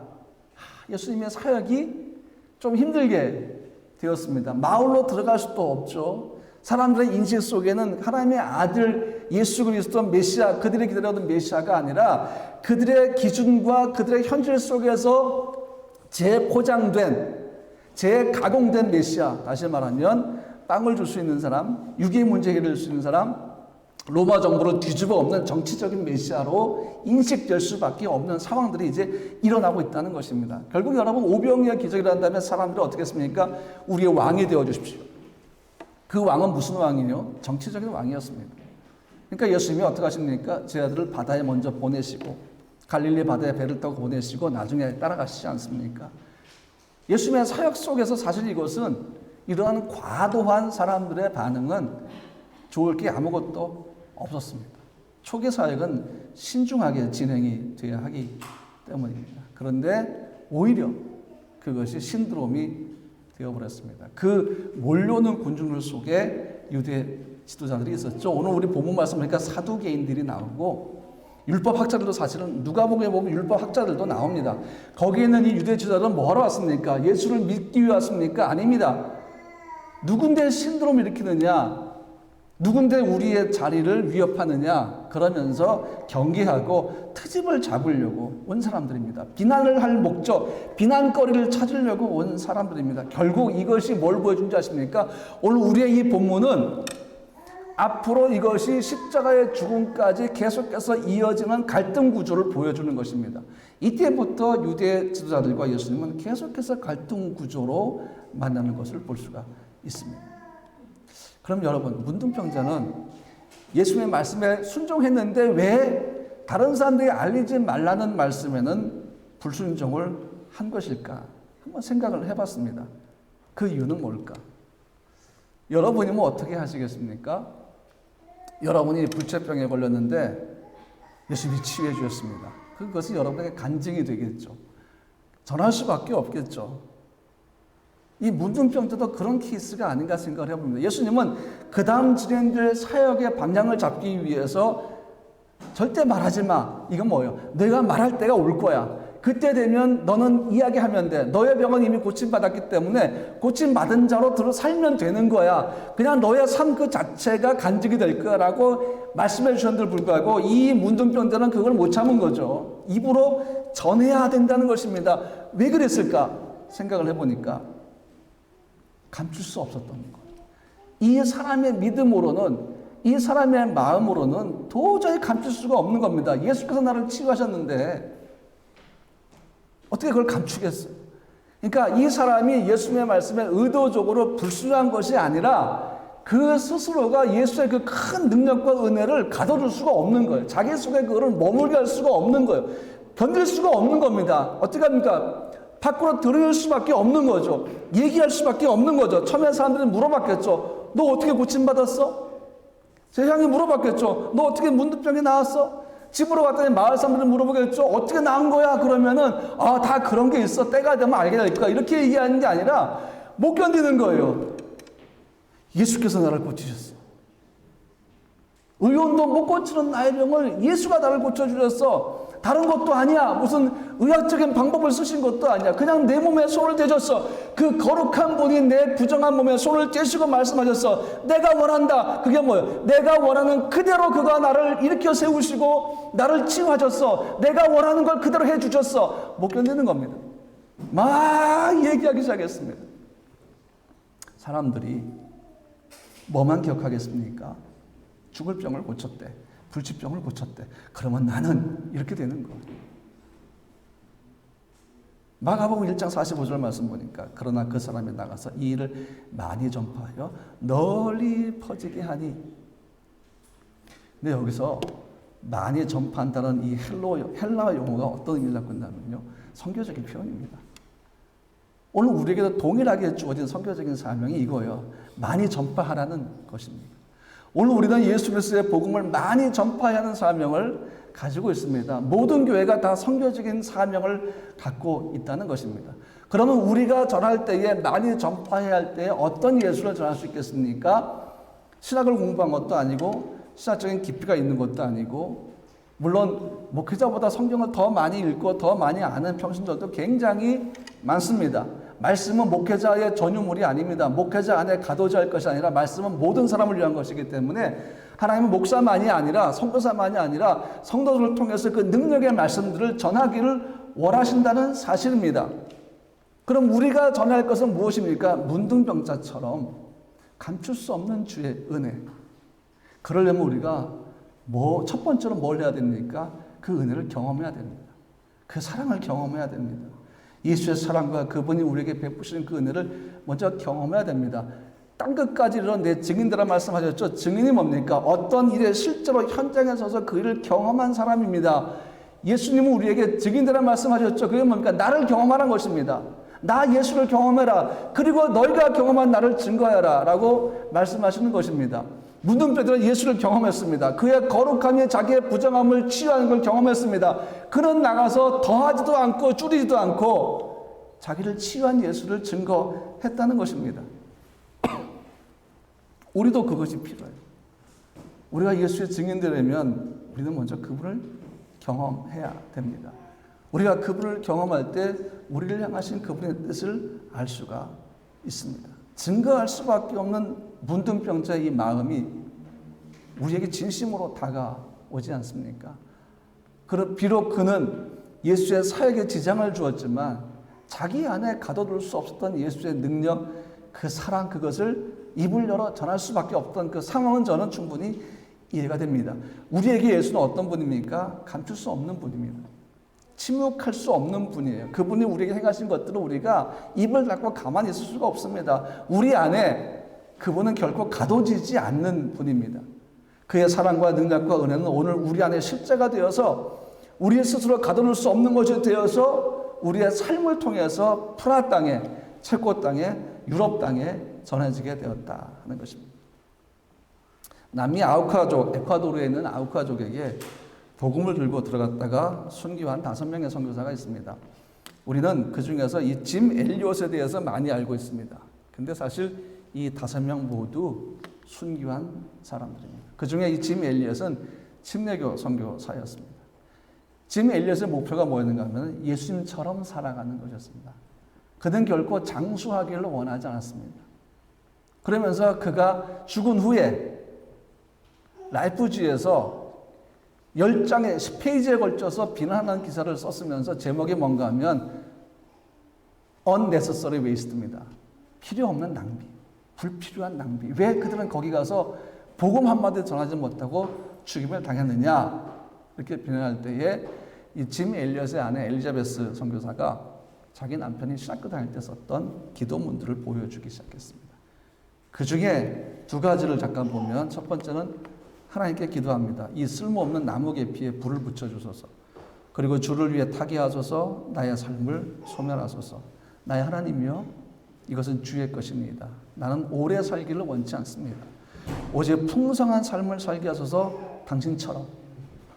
예수님의 사역이 좀 힘들게 되었습니다. 마을로 들어갈 수도 없죠. 사람들의 인식 속에는 하나님의 아들 예수 그리스도 메시아, 그들이 기다렸던 메시아가 아니라 그들의 기준과 그들의 현실 속에서 재포장된, 재가공된 메시아, 다시 말하면 빵을 줄 수 있는 사람, 유괴 문제 해결할 수 있는 사람, 로마 정부를 뒤집어 엎는 정치적인 메시아로 인식될 수밖에 없는 상황들이 이제 일어나고 있다는 것입니다. 결국 여러분 오병이어 기적이라는 다음에 사람들이 어떻게 했습니까? 우리의 왕이 되어 주십시오. 그 왕은 무슨 왕이요? 정치적인 왕이었습니다. 그러니까 예수님이 어떻게 하십니까? 제 아들을 바다에 먼저 보내시고 갈릴리 바다에 배를 타고 보내시고 나중에 따라가시지 않습니까? 예수님의 사역 속에서 사실 이것은 이러한 과도한 사람들의 반응은 좋을 게 아무것도 없었습니다. 초기 사역은 신중하게 진행이 돼야 하기 때문입니다. 그런데 오히려 그것이 신드롬이 되어버렸습니다. 그 몰려오는 군중들 속에 유대 지도자들이 있었죠. 오늘 우리 본문 말씀 보니까 사두개인들이 나오고 율법학자들도 사실은 누가복음에 보면 율법학자들도 나옵니다. 거기에 있는 이 유대 지도자들은 뭐하러 왔습니까? 예수를 믿기 위해 왔습니까? 아닙니다. 누군데 신드롬을 일으키느냐? 누군데 우리의 자리를 위협하느냐? 그러면서 경계하고 트집을 잡으려고 온 사람들입니다. 비난을 할 목적, 비난거리를 찾으려고 온 사람들입니다. 결국 이것이 뭘 보여준지 아십니까? 오늘 우리의 이 본문은 앞으로 이것이 십자가의 죽음까지 계속해서 이어지는 갈등 구조를 보여주는 것입니다. 이때부터 유대 지도자들과 예수님은 계속해서 갈등 구조로 만나는 것을 볼 수가 있습니다. 그럼 여러분, 문둥병자는 예수님의 말씀에 순종했는데 왜 다른 사람들이 알리지 말라는 말씀에는 불순종을 한 것일까? 한번 생각을 해봤습니다. 그 이유는 뭘까? 여러분이면 어떻게 하시겠습니까? 여러분이 불치병에 걸렸는데 예수님이 치유해 주셨습니다. 그것이 여러분에게 간증이 되겠죠. 전할 수밖에 없겠죠. 이 문둥병자도 그런 케이스가 아닌가 생각을 해봅니다. 예수님은 그 다음 진행될 사역의 방향을 잡기 위해서 절대 말하지 마. 이건 뭐예요? 내가 말할 때가 올 거야. 그때 되면 너는 이야기하면 돼. 너의 병은 이미 고침받았기 때문에 고침받은 자로 살면 되는 거야. 그냥 너의 삶 그 자체가 간증이 될 거라고 말씀해 주셨는데도 불구하고 이 문둥병자는 그걸 못 참은 거죠. 입으로 전해야 된다는 것입니다. 왜 그랬을까? 생각을 해보니까 감출 수 없었던 거예요. 이 사람의 믿음으로는, 이 사람의 마음으로는 도저히 감출 수가 없는 겁니다. 예수께서 나를 치유하셨는데 어떻게 그걸 감추겠어요? 그러니까 이 사람이 예수님의 말씀에 의도적으로 불순종한 것이 아니라 그 스스로가 예수의 그 큰 능력과 은혜를 가둬둘 수가 없는 거예요. 자기 속에 그거를 머물게 할 수가 없는 거예요. 견딜 수가 없는 겁니다. 어떻게 합니까? 밖으로 드러낼 수밖에 없는 거죠. 얘기할 수밖에 없는 거죠. 처음에 사람들이 물어봤겠죠. 너 어떻게 고침받았어? 세상이 물어봤겠죠. 너 어떻게 문둥병이 나았어? 집으로 갔더니 마을 사람들이 물어보겠죠. 어떻게 나은 거야? 그러면은 다 그런 게 있어. 때가 되면 알게 될 거야. 이렇게 얘기하는 게 아니라 못 견디는 거예요. 예수께서 나를 고치셨어. 의원도 못 고치는 나의 병을 예수가 나를 고쳐주셨어. 다른 것도 아니야. 무슨 의학적인 방법을 쓰신 것도 아니야. 그냥 내 몸에 손을 대셨어. 그 거룩한 분이 내 부정한 몸에 손을 떼시고 말씀하셨어. 내가 원한다. 그게 뭐예요? 내가 원하는 그대로 그가 나를 일으켜 세우시고 나를 치유하셨어. 내가 원하는 걸 그대로 해주셨어. 못 견디는 겁니다. 막 얘기하기 시작했습니다. 사람들이 뭐만 기억하겠습니까? 죽을 병을 고쳤대. 불치병을 고쳤대. 그러면 나는 이렇게 되는 거예요. 마가복음 1장 45절 말씀 보니까 그러나 그 사람이 나가서 이 일을 많이 전파하여 널리 퍼지게 하니. 근데 여기서 많이 전파한다는 이 헬라 용어가 어떤 의미를 갖고 있냐면요, 선교적인 표현입니다. 오늘 우리에게도 동일하게 주어진 선교적인 사명이 이거예요. 많이 전파하라는 것입니다. 오늘 우리는 예수 그리스도의 복음을 많이 전파해야 하는 사명을 가지고 있습니다. 모든 교회가 다 선교적인 사명을 갖고 있다는 것입니다. 그러면 우리가 전할 때에 많이 전파해야 할 때에 어떤 예수를 전할 수 있겠습니까? 신학을 공부한 것도 아니고 신학적인 깊이가 있는 것도 아니고, 물론 목회자보다 성경을 더 많이 읽고 더 많이 아는 평신들도 굉장히 많습니다. 말씀은 목회자의 전유물이 아닙니다. 목회자 안에 가둬져 할 것이 아니라 말씀은 모든 사람을 위한 것이기 때문에 하나님은 목사만이 아니라 선교사만이 아니라 성도들을 통해서 그 능력의 말씀들을 전하기를 원하신다는 사실입니다. 그럼 우리가 전할 것은 무엇입니까? 문둥병자처럼 감출 수 없는 주의 은혜. 그러려면 우리가 첫 번째로 뭘 해야 됩니까? 그 은혜를 경험해야 됩니다. 그 사랑을 경험해야 됩니다. 예수의 사랑과 그분이 우리에게 베푸시는 그 은혜를 먼저 경험해야 됩니다. 땅끝까지 이르러 내 증인들아 말씀하셨죠. 증인이 뭡니까? 어떤 일에 실제로 현장에 서서 그 일을 경험한 사람입니다. 예수님은 우리에게 증인들아 말씀하셨죠. 그게 뭡니까? 나를 경험하라는 것입니다. 나 예수를 경험해라. 그리고 너희가 경험한 나를 증거해라 라고 말씀하시는 것입니다. 문둥병들은 예수를 경험했습니다. 그의 거룩함이 자기의 부정함을 치유하는 걸 경험했습니다. 그는 나가서 더하지도 않고 줄이지도 않고 자기를 치유한 예수를 증거했다는 것입니다. 우리도 그것이 필요해요. 우리가 예수의 증인되려면 우리는 먼저 그분을 경험해야 됩니다. 우리가 그분을 경험할 때 우리를 향하신 그분의 뜻을 알 수가 있습니다. 증거할 수밖에 없는 문둥병자의 이 마음이 우리에게 진심으로 다가오지 않습니까? 비록 그는 예수의 사역에 지장을 주었지만 자기 안에 가둬둘 수 없었던 예수의 능력, 그 사랑, 그것을 입을 열어 전할 수밖에 없던 그 상황은 저는 충분히 이해가 됩니다. 우리에게 예수는 어떤 분입니까? 감출 수 없는 분입니다. 침묵할 수 없는 분이에요. 그분이 우리에게 행하신 것들은 우리가 입을 닫고 가만히 있을 수가 없습니다. 우리 안에 그분은 결코 가둬지지 않는 분입니다. 그의 사랑과 능력과 은혜는 오늘 우리 안에 실제가 되어서 우리 스스로 가둬놓을 수 없는 것이 되어서 우리의 삶을 통해서 프라 땅에, 체코 땅에, 유럽 땅에 전해지게 되었다 하는 것입니다. 남미 아우카족, 에콰도르에 있는 아우카족에게 복음을 들고 들어갔다가 순교한 5명의 선교사가 있습니다. 우리는 그 중에서 이 짐 엘리엇에 대해서 많이 알고 있습니다. 근데 사실 이 5명 모두 순교한 사람들입니다. 그 중에 이 짐 엘리엇은 침례교 선교사였습니다. 짐 엘리엇의 목표가 뭐였는가 하면 예수님처럼 살아가는 것이었습니다. 그는 결코 장수하기를 원하지 않았습니다. 그러면서 그가 죽은 후에 라이프지에서 10장에 10페이지에 걸쳐서 비난하는 기사를 썼으면서 제목이 뭔가 하면 unnecessary waste입니다. 필요 없는 낭비, 불필요한 낭비. 왜 그들은 거기 가서 복음 한마디 전하지 못하고 죽임을 당했느냐, 이렇게 비난할 때에 이 짐 엘리엇의 아내 엘리자베스 선교사가 자기 남편이 신학교 다닐 때 썼던 기도문들을 보여주기 시작했습니다. 그 중에 2가지를 잠깐 보면, 첫 번째는 하나님께 기도합니다. 이 쓸모없는 나무 계피에 불을 붙여주소서. 그리고 주를 위해 타게 하소서. 나의 삶을 소멸하소서. 나의 하나님이여, 이것은 주의 것입니다. 나는 오래 살기를 원치 않습니다. 오직 풍성한 삶을 살게 하소서. 당신처럼,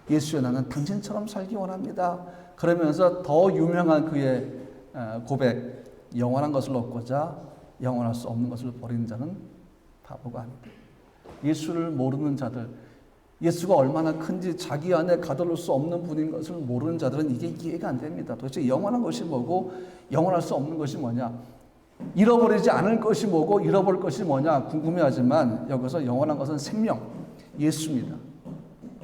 예수여, 나는 당신처럼 살기 원합니다. 그러면서 더 유명한 그의 고백, 영원한 것을 얻고자 영원할 수 없는 것을 버리는 자는 바보가 아니다. 예수를 모르는 자들, 예수가 얼마나 큰지 자기 안에 가둬놓을 수 없는 분인 것을 모르는 자들은 이게 이해가 안 됩니다. 도대체 영원한 것이 뭐고 영원할 수 없는 것이 뭐냐, 잃어버리지 않을 것이 뭐고 잃어버릴 것이 뭐냐 궁금해하지만 여기서 영원한 것은 생명, 예수입니다.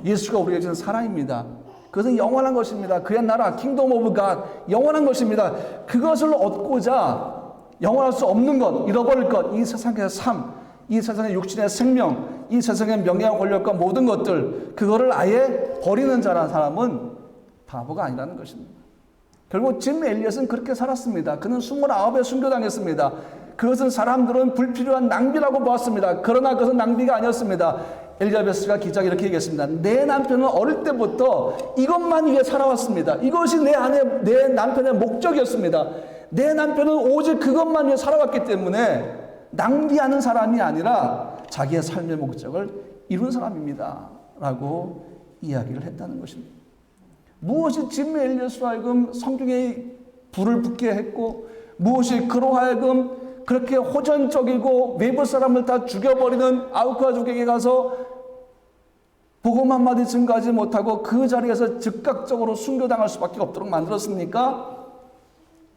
예수가 우리에게 주는 사랑입니다. 그것은 영원한 것입니다. 그의 나라, 킹덤 오브 갓, 영원한 것입니다. 그것을 얻고자 영원할 수 없는 것, 잃어버릴 것, 이 세상의 삶, 이 세상의 육신의 생명, 이 세상의 명예와 권력과 모든 것들, 그거를 아예 버리는 자라는 사람은 바보가 아니라는 것입니다. 결국 짐 엘리엇은 그렇게 살았습니다. 그는 29에 순교당했습니다. 그것은 사람들은 불필요한 낭비라고 보았습니다. 그러나 그것은 낭비가 아니었습니다. 엘리자베스가 기자가 이렇게 얘기했습니다. 내 남편은 어릴 때부터 이것만 위해 살아왔습니다. 이것이 내 남편의 목적이었습니다. 내 남편은 오직 그것만 위해 살아왔기 때문에 낭비하는 사람이 아니라 자기의 삶의 목적을 이룬 사람입니다. 라고 이야기를 했다는 것입니다. 무엇이 짐 엘리엇으로 하여금 성경에 불을 붙게 했고, 무엇이 그로 하여금 그렇게 호전적이고 외부 사람을 다 죽여버리는 아우카족에게 가서 복음 한마디 증거하지 못하고 그 자리에서 즉각적으로 순교당할 수밖에 없도록 만들었습니까?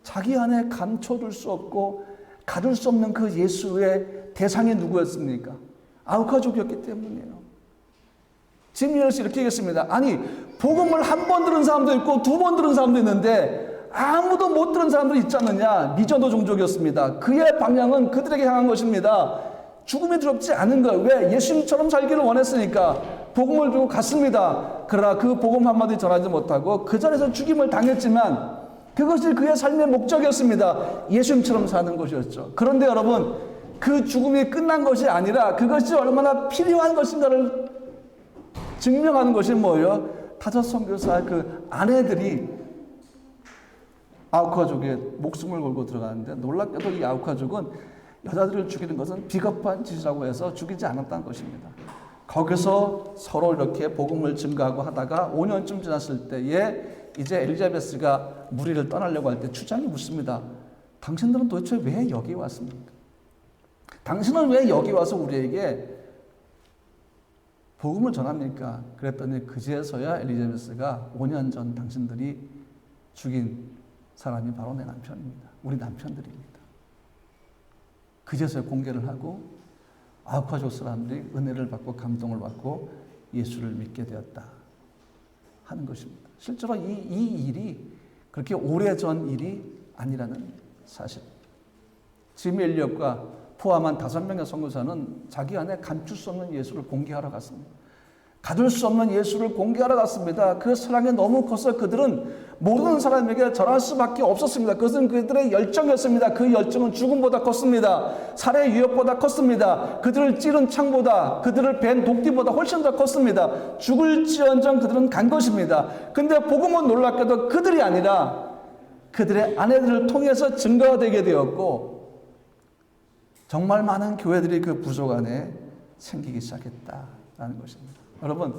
자기 안에 감춰둘 수 없고 가둘 수 없는 그 예수의 대상이 누구였습니까? 아우카족이었기 때문이에요. 짐 엘리엇이 이렇게 얘기했습니다. 아니, 복음을 한 번 들은 사람도 있고 2번 들은 사람도 있는데 아무도 못 들은 사람들이 있지 않느냐. 미전도 종족이었습니다. 그의 방향은 그들에게 향한 것입니다. 죽음이 두렵지 않은 거예요. 왜? 예수님처럼 살기를 원했으니까 복음을 주고 갔습니다. 그러나 그 복음 한마디 전하지 못하고 그 자리에서 죽임을 당했지만 그것이 그의 삶의 목적이었습니다. 예수님처럼 사는 것이었죠. 그런데 여러분, 그 죽음이 끝난 것이 아니라 그것이 얼마나 필요한 것인가를 증명하는 것이 뭐예요? 타저 선교사의 그 아내들이 아우카족에 목숨을 걸고 들어가는데, 놀랍게도 이 아우카족은 여자들을 죽이는 것은 비겁한 짓이라고 해서 죽이지 않았다는 것입니다. 거기서 서로 이렇게 복음을 증거하고 하다가 5년쯤 지났을 때에 이제 엘리자베스가 무리를 떠나려고 할 때 추장이 묻습니다. 당신들은 도대체 왜 여기 왔습니까? 당신은 왜 여기 와서 우리에게 복음을 전합니까? 그랬더니 그제서야 엘리자베스가 5년 전 당신들이 죽인 사람이 바로 내 남편입니다. 우리 남편들입니다. 그제서야 공개를 하고 아우카족 사람들이 은혜를 받고 감동을 받고 예수를 믿게 되었다 하는 것입니다. 실제로 이 일이 그렇게 오래전 일이 아니라는 사실. 짐 엘리엇과 포함한 5명의 선교사는 자기 안에 감출 수 없는 예수를 공개하러 갔습니다. 가둘 수 없는 예수를 공개하러 갔습니다. 그 사랑이 너무 커서 그들은 모든 사람에게 전할 수밖에 없었습니다. 그것은 그들의 열정이었습니다. 그 열정은 죽음보다 컸습니다. 살해 위협보다 컸습니다. 그들을 찌른 창보다, 그들을 벤 독기보다 훨씬 더 컸습니다. 죽을지언정 그들은 간 것입니다. 근데 복음은 놀랍게도 그들이 아니라 그들의 아내들을 통해서 증거가 되게 되었고, 정말 많은 교회들이 그 부족 안에 생기기 시작했다라는 것입니다. 여러분,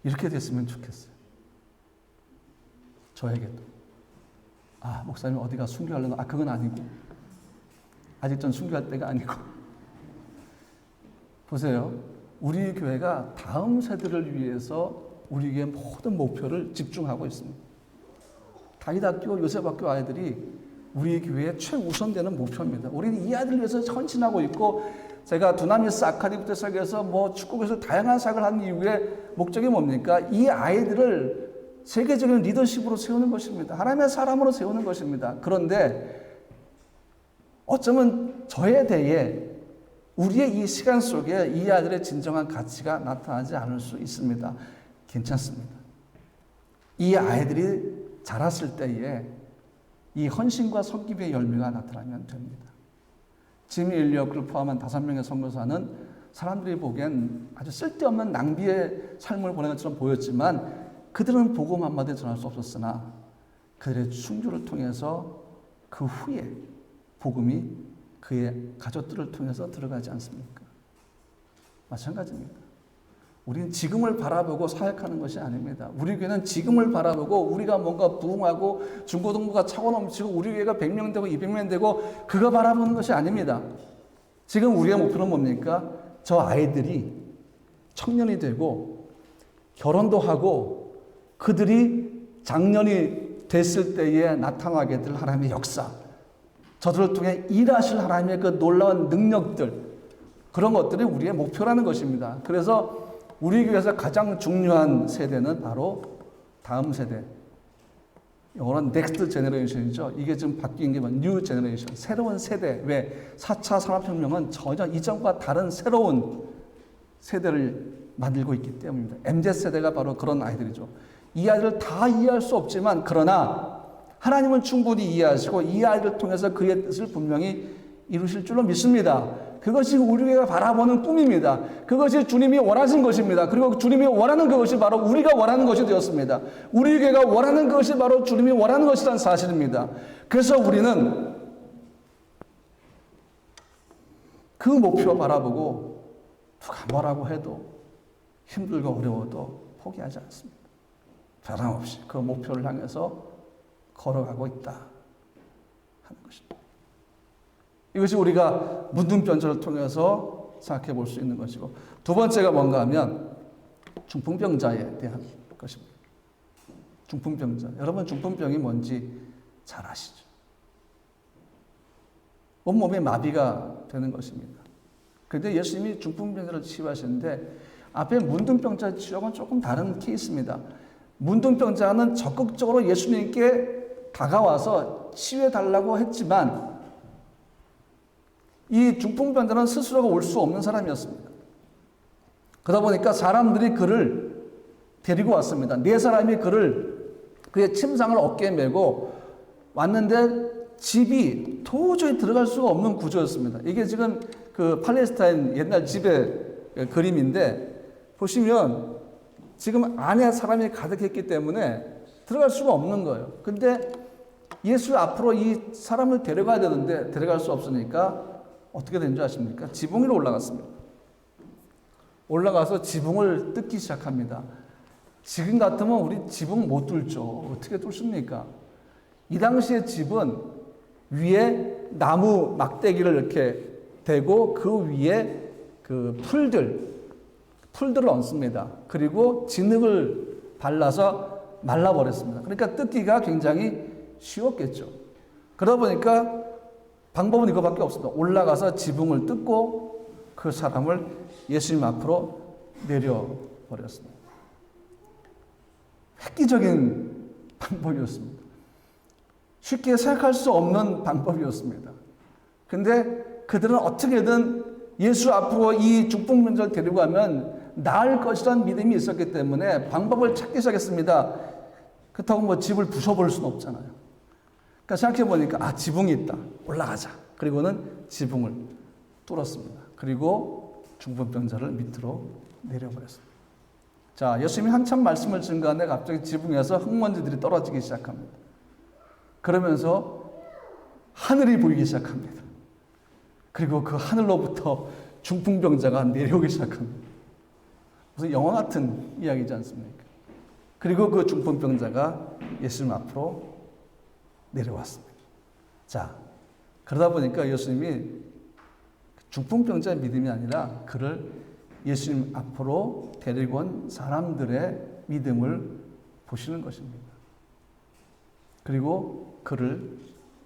이렇게 됐으면 좋겠어요. 저에게도. 목사님 어디가 순교하려나? 그건 아니고. 아직 전 순교할 때가 아니고. 보세요. 우리 교회가 다음 세대를 위해서 우리 교회의 모든 목표를 집중하고 있습니다. 다윗학교, 요셉학교 아이들이 우리 교회의 최우선되는 목표입니다. 우리는 이 아이들을 위해서 헌신하고 있고, 제가 두나미스 아카데미 시작해서 축구에서 다양한 사역을 하는 이유의 목적이 뭡니까? 이 아이들을 세계적인 리더십으로 세우는 것입니다. 하나님의 사람으로 세우는 것입니다. 그런데 어쩌면 저에 대해 우리의 이 시간 속에 이 아이들의 진정한 가치가 나타나지 않을 수 있습니다. 괜찮습니다. 이 아이들이 자랐을 때에 이 헌신과 섬김의 열매가 나타나면 됩니다. 짐 엘리엇을 포함한 5명의 선교사는 사람들이 보기엔 아주 쓸데없는 낭비의 삶을 보내는 것처럼 보였지만 그들은 복음 한마디 전할 수 없었으나 그들의 순교를 통해서 그 후에 복음이 그의 가족들을 통해서 들어가지 않습니까? 마찬가지입니다. 우리는 지금을 바라보고 사역하는 것이 아닙니다. 우리 교회는 지금을 바라보고 우리가 뭔가 부흥하고 중고등부가 차고 넘치고 우리 교회가 100명 되고 200명 되고 그거 바라보는 것이 아닙니다. 지금 우리의 목표는 뭡니까? 저 아이들이 청년이 되고 결혼도 하고 그들이 장년이 됐을 때에 나타나게 될 하나님의 역사, 저들을 통해 일하실 하나님의 그 놀라운 능력들, 그런 것들이 우리의 목표라는 것입니다. 그래서 우리 교회에서 가장 중요한 세대는 바로 다음 세대, 영어로는 넥스트 제너레이션이죠. 이게 지금 바뀐 게 뉴 제너레이션, 새로운 세대. 왜? 4차 산업혁명은 전혀 이전과 다른 새로운 세대를 만들고 있기 때문입니다. MZ세대가 바로 그런 아이들이죠. 이 아이들을 다 이해할 수 없지만 그러나 하나님은 충분히 이해하시고 이 아이들을 통해서 그의 뜻을 분명히 이루실 줄로 믿습니다. 그것이 우리 교회가 바라보는 꿈입니다. 그것이 주님이 원하신 것입니다. 그리고 주님이 원하는 그것이 바로 우리가 원하는 것이 되었습니다. 우리 교회가 원하는 것이 바로 주님이 원하는 것이라는 사실입니다. 그래서 우리는 그 목표 바라보고 누가 뭐라고 해도 힘들고 어려워도 포기하지 않습니다. 변함없이 그 목표를 향해서 걸어가고 있다 하는 것입니다. 이것이 우리가 문둥병자를 통해서 생각해 볼 수 있는 것이고, 두 번째가 뭔가 하면 중풍병자에 대한 것입니다. 중풍병자. 여러분 중풍병이 뭔지 잘 아시죠? 온몸에 마비가 되는 것입니다. 그런데 예수님이 중풍병자를 치유하시는데 앞에 문둥병자 치유하고는 조금 다른 케이스입니다. 문둥병자는 적극적으로 예수님께 다가와서 치유해달라고 했지만 이 중풍병자는 스스로가 올 수 없는 사람이었습니다. 그러다 보니까 사람들이 그를 데리고 왔습니다. 네 사람이 그의 침상을 어깨에 메고 왔는데 집이 도저히 들어갈 수가 없는 구조였습니다. 이게 지금 그 팔레스타인 옛날 집의 그림인데 보시면 지금 안에 사람이 가득했기 때문에 들어갈 수가 없는 거예요. 근데 예수 앞으로 이 사람을 데려가야 되는데 데려갈 수 없으니까 어떻게 된 줄 아십니까? 지붕 위로 올라갔습니다. 올라가서 지붕을 뜯기 시작합니다. 지금 같으면 우리 지붕 못 뚫죠. 어떻게 뚫습니까? 이 당시의 집은 위에 나무 막대기를 이렇게 대고 그 위에 그 풀들을 얹습니다. 그리고 진흙을 발라서 말라버렸습니다. 그러니까 뜯기가 굉장히 쉬웠겠죠. 그러다 보니까 방법은 이거밖에 없습니다. 올라가서 지붕을 뜯고 그 사람을 예수님 앞으로 내려버렸습니다. 획기적인 방법이었습니다. 쉽게 생각할 수 없는 방법이었습니다. 근데 그들은 어떻게든 예수 앞으로 이 중풍병자를 데리고 가면 나을 것이라는 믿음이 있었기 때문에 방법을 찾기 시작했습니다. 그렇다고 뭐 집을 부숴버릴 수는 없잖아요. 그러니까 생각해보니까 지붕이 있다. 올라가자. 그리고는 지붕을 뚫었습니다. 그리고 중풍병자를 밑으로 내려버렸습니다. 자, 예수님이 한참 말씀을 증거하는데 갑자기 지붕에서 흙먼지들이 떨어지기 시작합니다. 그러면서 하늘이 보이기 시작합니다. 그리고 그 하늘로부터 중풍병자가 내려오기 시작합니다. 무슨 영화 같은 이야기지 않습니까? 그리고 그 중풍병자가 예수님 앞으로 내려왔습니다. 자, 그러다 보니까 예수님이 중풍병자의 믿음이 아니라 그를 예수님 앞으로 데리고 온 사람들의 믿음을 보시는 것입니다. 그리고 그를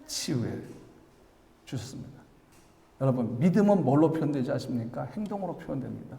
치유해 주셨습니다. 여러분, 믿음은 뭘로 표현되지 않습니까? 행동으로 표현됩니다.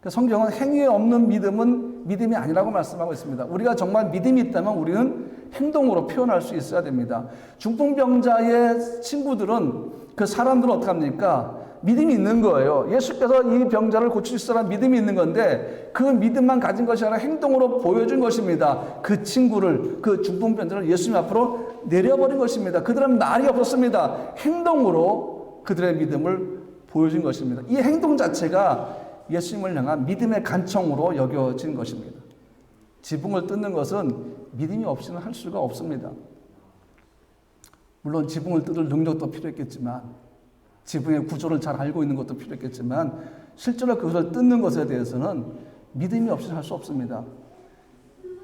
성경은 행위에 없는 믿음은 믿음이 아니라고 말씀하고 있습니다. 우리가 정말 믿음이 있다면 우리는 행동으로 표현할 수 있어야 됩니다. 중풍병자의 친구들은 그 사람들은 어떻게 합니까? 믿음이 있는 거예요. 예수께서 이 병자를 고치실 사람 믿음이 있는 건데 그 믿음만 가진 것이 아니라 행동으로 보여준 것입니다. 그 친구를, 그 중풍병자를 예수님 앞으로 내려버린 것입니다. 그들은 말이 없었습니다. 행동으로 그들의 믿음을 보여준 것입니다. 이 행동 자체가 예수님을 향한 믿음의 간청으로 여겨진 것입니다. 지붕을 뜯는 것은 믿음이 없이는 할 수가 없습니다. 물론 지붕을 뜯을 능력도 필요했겠지만 지붕의 구조를 잘 알고 있는 것도 필요했겠지만 실제로 그것을 뜯는 것에 대해서는 믿음이 없이는 할 수 없습니다.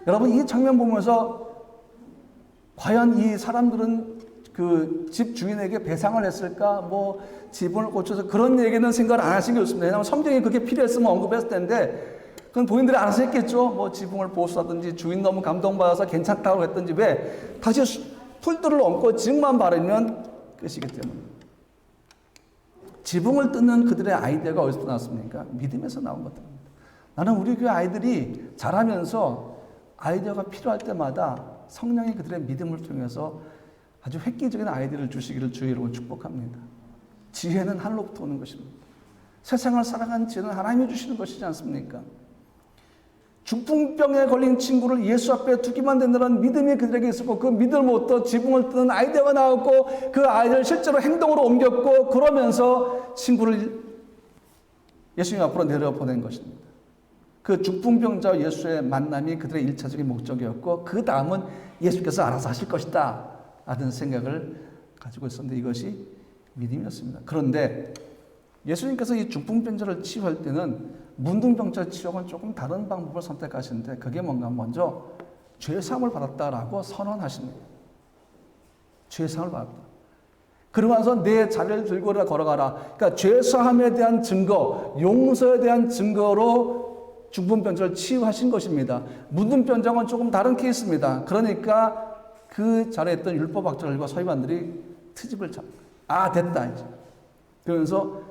여러분, 이 장면 보면서 과연 이 사람들은 그 집 주인에게 배상을 했을까? 뭐 지분을 고쳐서 그런 얘기는 생각을 안 하신 게 없습니다. 왜냐하면 성경에 그게 필요했으면 언급했을 텐데 그건 본인들이 알아서 했겠죠. 뭐 지붕을 보수하든지 주인 너무 감동받아서 괜찮다고 했든지 왜 다시 풀들을 얹고 증만 바르면 끝이기 때문에. 지붕을 뜯는 그들의 아이디어가 어디서 나왔습니까? 믿음에서 나온 것들입니다. 나는 우리 교회 아이들이 자라면서 아이디어가 필요할 때마다 성령이 그들의 믿음을 통해서 아주 획기적인 아이디어를 주시기를 주의 이름으로 축복합니다. 지혜는 하늘로부터 오는 것입니다. 세상을 살아가는 지혜는 하나님이 주시는 것이지 않습니까? 중풍병에 걸린 친구를 예수 앞에 두기만 된다는 믿음이 그들에게 있었고 그 믿음으로부터 지붕을 뜯는 아이디어가 나왔고 그 아이디어를 실제로 행동으로 옮겼고 그러면서 친구를 예수님 앞으로 내려보낸 것입니다. 그 중풍병자와 예수의 만남이 그들의 1차적인 목적이었고 그 다음은 예수께서 알아서 하실 것이다 라는 생각을 가지고 있었는데 이것이 믿음이었습니다. 그런데 예수님께서 이 중풍병자를 치유할 때는 문둥병자 치유하고는 조금 다른 방법을 선택하시는데 그게 뭔가 먼저 죄사함을 받았다라고 선언하십니다. 죄사함을 받았다. 그러면서 내 자리를 들고 걸어가라. 그러니까 죄사함에 대한 증거, 용서에 대한 증거로 중풍병자를 치유하신 것입니다. 문둥병자는 조금 다른 케이스입니다. 그러니까 그 자리에 있던 율법학자들과 서기관들이 트집을 잡고 아 됐다 이제. 그러면서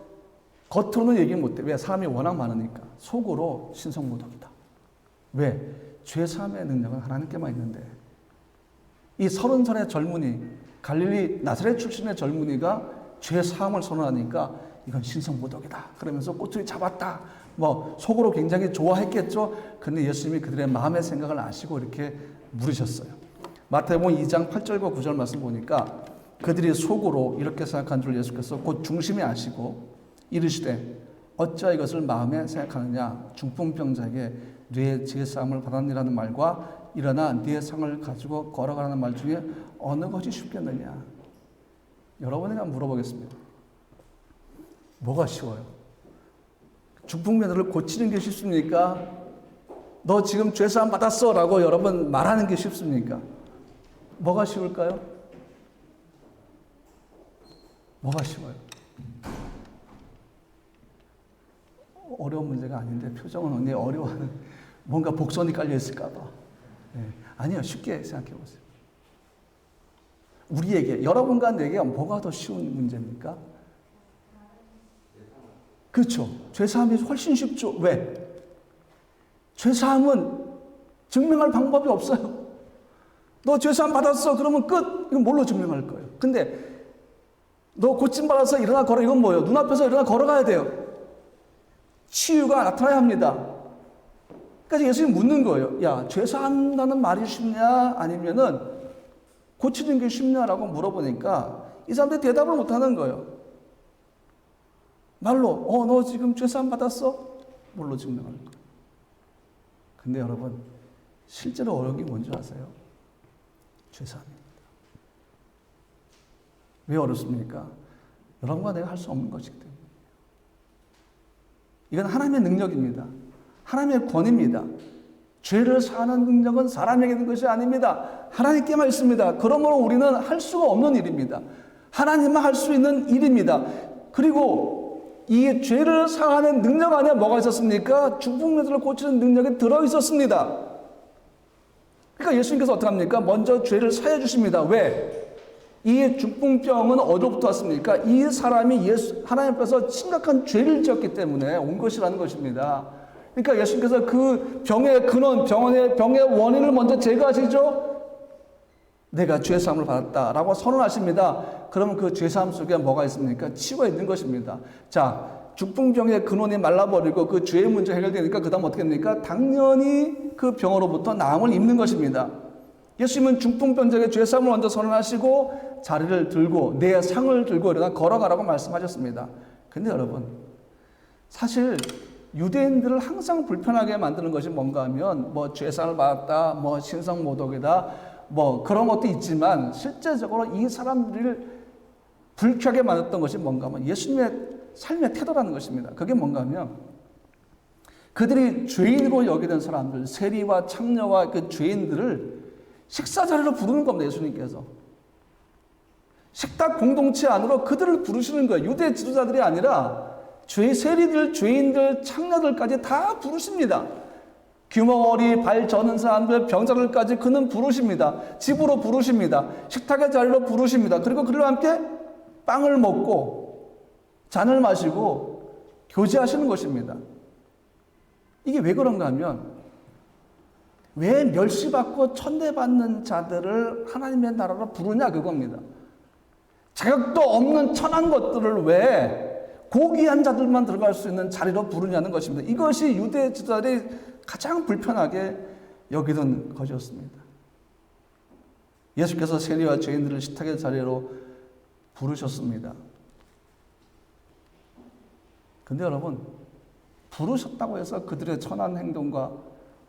겉으로는 얘기 못해. 왜? 사람이 워낙 많으니까. 속으로 신성모독이다. 왜? 죄사함의 능력은 하나님께만 있는데 이 30살의 젊은이 갈릴리 나사렛 출신의 젊은이가 죄사함을 선언하니까 이건 신성모독이다. 그러면서 꼬투리 잡았다. 뭐 속으로 굉장히 좋아했겠죠. 근데 예수님이 그들의 마음의 생각을 아시고 이렇게 물으셨어요. 마태복음 2장 8절과 9절 말씀 보니까 그들이 속으로 이렇게 생각한 줄 예수께서 곧 중심에 아시고 이르시되 어찌 이것을 마음에 생각하느냐 중풍병자에게 뇌의 죄사함을 받았니라는 말과 일어나 네 상을 가지고 걸어가라는 말 중에 어느 것이 쉽겠느냐. 여러분에게 한번 물어보겠습니다. 뭐가 쉬워요? 중풍병자를 고치는 게 쉽습니까? 너 지금 죄사함 받았어 라고 여러분 말하는 게 쉽습니까? 뭐가 쉬울까요? 뭐가 쉬워요? 어려운 문제가 아닌데 표정은 언니 어려워하는 뭔가 복선이 깔려 있을까 봐. 네. 아니요. 쉽게 생각해 보세요. 우리에게 여러분과 내게 뭐가 더 쉬운 문제입니까? 그렇죠. 죄사함이 훨씬 쉽죠. 왜? 죄사함은 증명할 방법이 없어요. 너 죄사함 받았어. 그러면 끝. 이건 뭘로 증명할 거예요? 근데 너 고침받아서 일어나 걸어. 이건 뭐예요? 눈앞에서 일어나 걸어가야 돼요. 치유가 나타나야 합니다. 그러니까 예수님이 묻는 거예요. 야, 죄사한다는 말이 쉽냐? 아니면은 고치는 게 쉽냐라고 물어보니까 이 사람들이 대답을 못하는 거예요. 말로, 너 지금 죄사함 받았어? 뭘로 증명할 거예요? 근데 여러분, 실제로 어려운 게 뭔지 아세요? 죄사함입니다. 왜 어렵습니까? 여러분과 내가 할 수 없는 것이기 때문에. 이건 하나님의 능력입니다. 하나님의 권위입니다. 죄를 사하는 능력은 사람에게 있는 것이 아닙니다. 하나님께만 있습니다. 그러므로 우리는 할 수가 없는 일입니다. 하나님만 할 수 있는 일입니다. 그리고 이 죄를 사하는 능력 안에 뭐가 있었습니까? 중풍병자를 고치는 능력이 들어있었습니다. 그러니까 예수님께서 어떻게 합니까? 먼저 죄를 사해 주십니다. 왜? 이 중풍병은 어디로부터 왔습니까? 이 사람이 하나님 앞에서 심각한 죄를 지었기 때문에 온 것이라는 것입니다. 그러니까 예수님께서 그 병의 근원, 병의 원인을 먼저 제거하시죠? 내가 죄사함을 받았다라고 선언하십니다. 그러면 그 죄사함 속에 뭐가 있습니까? 치유가 있는 것입니다. 자, 중풍병의 근원이 말라버리고 그 죄의 문제 해결되니까 그 다음 어떻게 됩니까? 당연히 그 병으로부터 나음을 입는 것입니다. 예수님은 중풍병자에게 죄사함을 먼저 선언하시고 자리를 들고 내 상을 들고 일어나 걸어가라고 말씀하셨습니다. 근데 여러분, 사실 유대인들을 항상 불편하게 만드는 것이 뭔가 하면 뭐 죄사함을 받았다, 뭐 신성모독이다, 뭐 그런 것도 있지만 실제적으로 이 사람들을 불쾌하게 만들었던 것이 뭔가 하면 예수님의 삶의 태도라는 것입니다. 그게 뭔가 하면 그들이 죄인으로 여기던 사람들, 세리와 창녀와 그 죄인들을 식사 자리로 부르는 겁니다. 예수님께서. 식탁 공동체 안으로 그들을 부르시는 거예요. 유대 지도자들이 아니라 세리들, 죄인들, 창녀들까지 다 부르십니다. 귀머거리 발 저는 사람들, 병자들까지 그는 부르십니다. 집으로 부르십니다. 식탁의 자리로 부르십니다. 그리고 그들과 함께 빵을 먹고 잔을 마시고 교제하시는 것입니다. 이게 왜 그런가 하면 왜 멸시받고 천대받는 자들을 하나님의 나라로 부르냐 그겁니다. 자격도 없는 천한 것들을 왜 고귀한 자들만 들어갈 수 있는 자리로 부르냐는 것입니다. 이것이 유대 지도자들이 가장 불편하게 여기던 것이었습니다. 예수께서 세리와 죄인들을 식탁의 자리로 부르셨습니다. 근데 여러분, 부르셨다고 해서 그들의 천한 행동과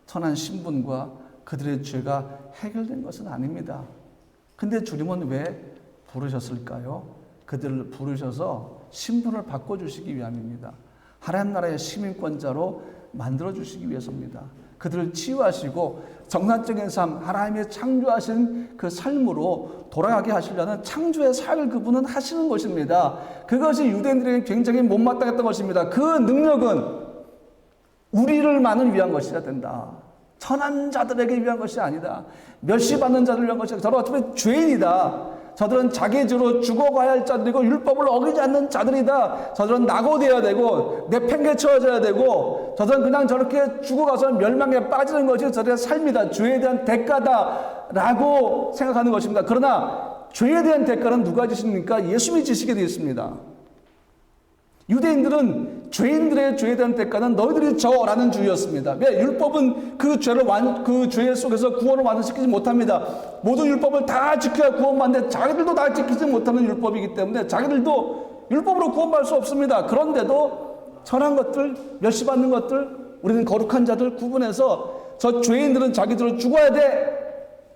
천한 신분과 그들의 죄가 해결된 것은 아닙니다. 근데 주님은 왜 부르셨을까요? 그들을 부르셔서 신분을 바꿔주시기 위함입니다. 하나님 나라의 시민권자로 만들어주시기 위해서입니다. 그들을 치유하시고 정상적인 삶, 하나님의 창조하신 그 삶으로 돌아가게 하시려는 창조의 사역을 그분은 하시는 것입니다. 그것이 유대인들에게 굉장히 못마땅했던 것입니다. 그 능력은 우리를만을 위한 것이어야 된다. 천한 자들에게 위한 것이 아니다. 멸시받는 자들을 위한 것이 아니다. 저는 어차피 죄인이다. 저들은 자기 죄로 죽어가야 할 자들이고 율법을 어기지 않는 자들이다. 저들은 낙오되어야 되고 내팽개쳐져야 되고 저들은 그냥 저렇게 죽어가서 멸망에 빠지는 것이 저들의 삶이다. 죄에 대한 대가다라고 생각하는 것입니다. 그러나 죄에 대한 대가는 누가 지십니까? 예수님이 지시게 되어 있습니다. 유대인들은 죄인들의 죄에 대한 대가는 너희들이 져라는 주의였습니다. 왜? 율법은 그 죄 속에서 구원을 완성시키지 못합니다. 모든 율법을 다 지켜야 구원받는데 자기들도 다 지키지 못하는 율법이기 때문에 자기들도 율법으로 구원받을 수 없습니다. 그런데도 천한 것들, 멸시받는 것들, 우리는 거룩한 자들 구분해서 저 죄인들은 자기들은 죽어야 돼.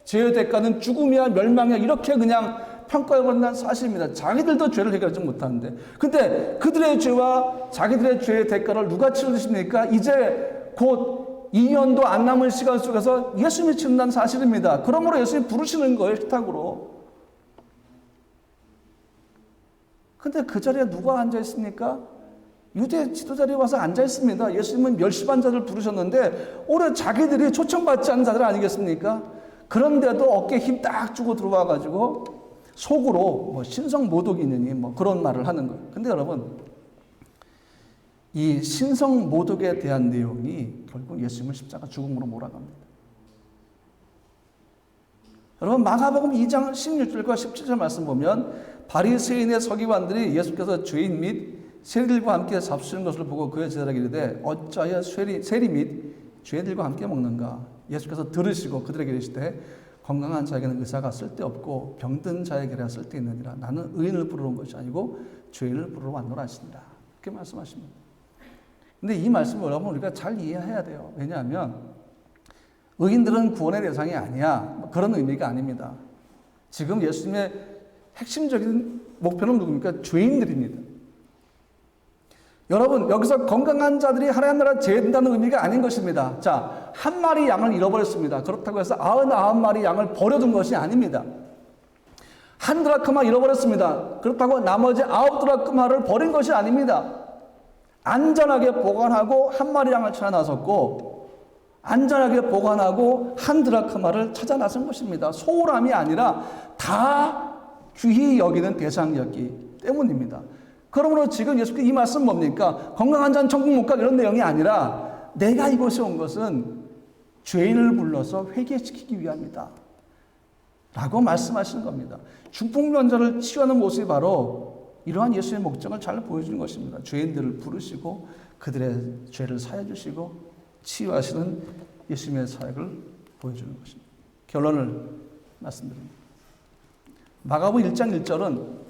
죄의 대가는 죽음이야, 멸망이야. 이렇게 그냥 평가해버린다는 사실입니다. 자기들도 죄를 해결하지 못하는데. 근데 그들의 죄와 자기들의 죄의 대가를 누가 치러주십니까? 이제 곧 2년도 안 남은 시간 속에서 예수님이 치른다는 사실입니다. 그러므로 예수님이 부르시는 거예요, 식탁으로. 근데 그 자리에 누가 앉아있습니까? 유대 지도자들이 와서 앉아있습니다. 예수님은 멸시받은 자들 부르셨는데 오히려 자기들이 초청받지 않은 자들 아니겠습니까? 그런데도 어깨에 힘 딱 주고 들어와가지고 속으로 뭐 신성모독이 있느니 뭐 그런 말을 하는 거예요. 근데 여러분, 이 신성모독에 대한 내용이 결국 예수님을 십자가 죽음으로 몰아갑니다. 여러분, 마가복음 2장 16절과 17절 말씀 보면 바리새인의 서기관들이 예수께서 죄인 및 세리들과 함께 잡수시는 것을 보고 그의 제자에게 이르되 어찌하여 세리 및 죄인들과 함께 먹는가? 예수께서 들으시고 그들에게 이르시되 건강한 자에게는 의사가 쓸데없고 병든 자에게라 쓸데있느니라. 나는 의인을 부르러 온 것이 아니고 죄인을 부르러 왔노라 하시니라. 그렇게 말씀하십니다. 근데 이 말씀을 여러분 우리가 잘 이해해야 돼요. 왜냐하면 의인들은 구원의 대상이 아니야. 그런 의미가 아닙니다. 지금 예수님의 핵심적인 목표는 누굽니까? 죄인들입니다. 여러분, 여기서 건강한 자들이 하나님 나라 제한다는 의미가 아닌 것입니다. 자, 한 마리 양을 잃어버렸습니다. 그렇다고 해서 99마리 양을 버려둔 것이 아닙니다. 한 드라크마 잃어버렸습니다. 그렇다고 나머지 9드라크마를 버린 것이 아닙니다. 안전하게 보관하고 한 마리 양을 찾아 나섰고 안전하게 보관하고 한 드라크마를 찾아 나선 것입니다. 소홀함이 아니라 다 귀히 여기는 대상이었기 때문입니다. 그러므로 지금 예수께서 이 말씀 뭡니까? 건강한 자는 천국 못 가 이런 내용이 아니라 내가 이곳에 온 것은 죄인을 불러서 회개시키기 위함이다 라고 말씀하시는 겁니다. 중풍병자를 치유하는 모습이 바로 이러한 예수의 목적을 잘 보여주는 것입니다. 죄인들을 부르시고 그들의 죄를 사해 주시고 치유하시는 예수님의 사역을 보여주는 것입니다. 결론을 말씀드립니다. 마가복음 1장 1절은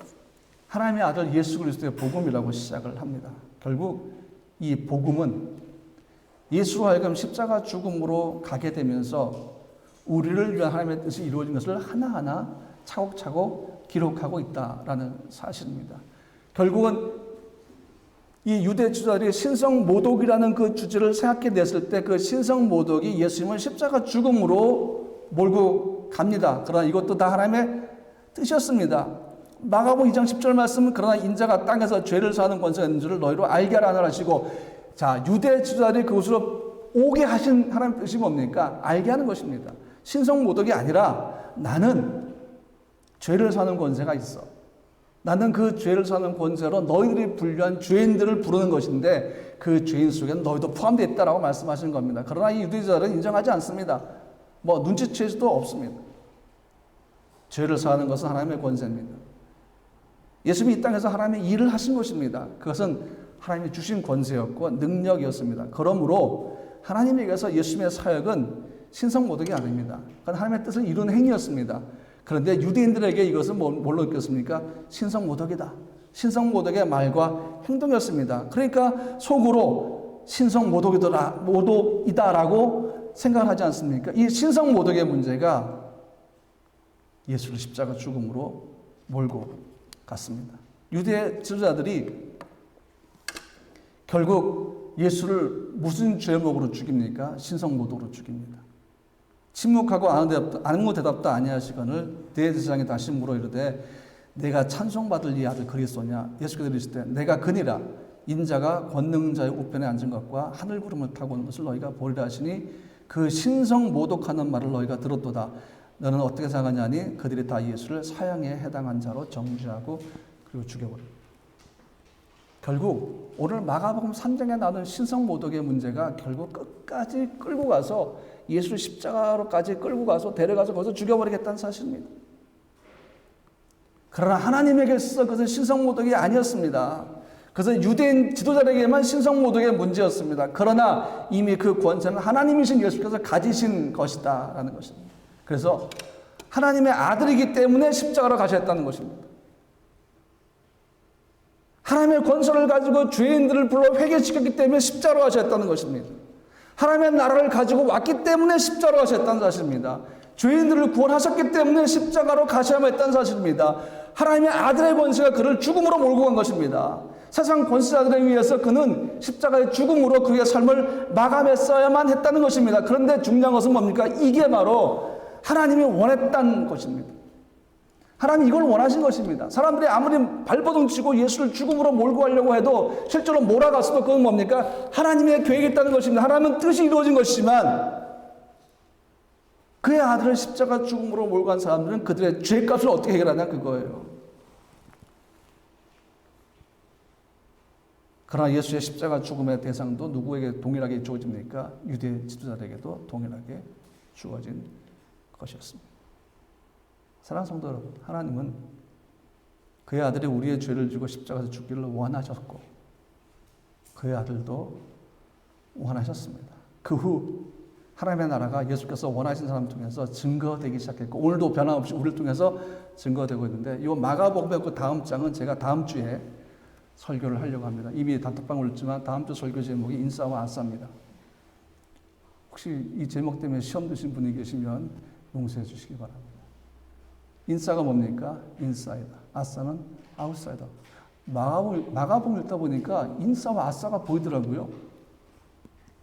하나님의 아들 예수 그리스도의 복음이라고 시작을 합니다. 결국 이 복음은 예수로 하여금 십자가 죽음으로 가게 되면서 우리를 위한 하나님의 뜻이 이루어진 것을 하나하나 차곡차곡 기록하고 있다라는 사실입니다. 결국은 이 유대 지도자들이 신성모독이라는 그 주제를 생각해냈을 때 그 신성모독이 예수님을 십자가 죽음으로 몰고 갑니다. 그러나 이것도 다 하나님의 뜻이었습니다. 마가복음 2장 10절 말씀은 그러나 인자가 땅에서 죄를 사하는 권세가 있는 줄을 너희로 알게 하라 하시고, 자, 유대 지도자들이 그곳으로 오게 하신 하나님 뜻이 뭡니까? 알게 하는 것입니다. 신성 모독이 아니라 나는 죄를 사는 권세가 있어. 나는 그 죄를 사는 권세로 너희들이 분류한 죄인들을 부르는 것인데 그 죄인 속에는 너희도 포함되어 있다라고 말씀하시는 겁니다. 그러나 이 유대자들은 인정하지 않습니다. 뭐 눈치챌 수도 없습니다. 죄를 사하는 것은 하나님의 권세입니다. 예수님이 이 땅에서 하나님의 일을 하신 것입니다. 그것은 하나님이 주신 권세였고 능력이었습니다. 그러므로 하나님에게서 예수님의 사역은 신성모독이 아닙니다. 그건 하나님의 뜻을 이루는 행위였습니다. 그런데 유대인들에게 이것은 뭘로 느꼈습니까? 신성모독이다. 신성모독의 말과 행동이었습니다. 그러니까 속으로 신성모독이다라고 생각을 하지 않습니까? 이 신성모독의 문제가 예수를 십자가 죽음으로 몰고 갔습니다. 유대 지도자들이 결국 예수를 무슨 죄목으로 죽입니까? 신성모독으로 죽입니다. 침묵하고 아무 대답도 아니하시거늘 대제사장이 다시 물어 이르되 내가 찬송받을 이 아들 그리스도냐? 예수께서 이르시되 내가 그니라. 인자가 권능자의 우편에 앉은 것과 하늘 구름을 타고 오는 것을 너희가 보리라 하시니 그 신성모독하는 말을 너희가 들었도다. 너는 어떻게 생각하냐니 그들이 다 예수를 사형에 해당한 자로 정죄하고 그리고 죽여버립니다. 결국 오늘 마가복음 3장에 나오는 신성모독의 문제가 결국 끝까지 끌고 가서 예수를 십자가로까지 끌고 가서 데려가서 거기서 죽여버리겠다는 사실입니다. 그러나 하나님에게 있어서 그것은 신성모독이 아니었습니다. 그것은 유대인 지도자에게만 신성모독의 문제였습니다. 그러나 이미 그 권세는 하나님이신 예수께서 가지신 것이다 라는 것입니다. 그래서 하나님의 아들이기 때문에 십자가로 가셨다는 것입니다. 하나님의 권세를 가지고 죄인들을 불러 회개시켰기 때문에 십자가로 가셨다는 것입니다. 하나님의 나라를 가지고 왔기 때문에 십자가로 가셨다는 사실입니다. 죄인들을 구원하셨기 때문에 십자가로 가셔야만 했다는 사실입니다. 하나님의 아들의 권세가 그를 죽음으로 몰고 간 것입니다. 세상 권세자들에 의해서 그는 십자가의 죽음으로 그의 삶을 마감했어야만 했다는 것입니다. 그런데 중요한 것은 뭡니까? 이게 바로 하나님이 원했다는 것입니다. 하나님이 이걸 원하신 것입니다. 사람들이 아무리 발버둥 치고 예수를 죽음으로 몰고 가려고 해도 실제로 몰아갔어도 그건 뭡니까? 하나님의 계획이 있다는 것입니다. 하나님은 뜻이 이루어진 것이지만 그의 아들을 십자가 죽음으로 몰고 간 사람들은 그들의 죄값을 어떻게 해결하냐 그거예요. 그러나 예수의 십자가 죽음의 대상도 누구에게 동일하게 주어집니까? 유대 지도자들에게도 동일하게 주어진 것이었습니다. 사랑하는 성도 여러분, 하나님은 그의 아들이 우리의 죄를 지고 십자가에서 죽기를 원하셨고 그의 아들도 원하셨습니다. 그 후 하나님의 나라가 예수께서 원하신 사람 통해서 증거되기 시작했고 오늘도 변함없이 우리를 통해서 증거되고 있는데 이 마가복음의 그 다음 장은 제가 다음 주에 설교를 하려고 합니다. 이미 단톡방 올렸지만 다음 주 설교 제목이 인싸와 아싸입니다. 혹시 이 제목 때문에 시험 드신 분이 계시면 용서해 주시기 바랍니다. 인싸가 뭡니까? 인사이더. 아싸는 아웃사이더. 마가복음 읽다 보니까 인싸와 아싸가 보이더라고요.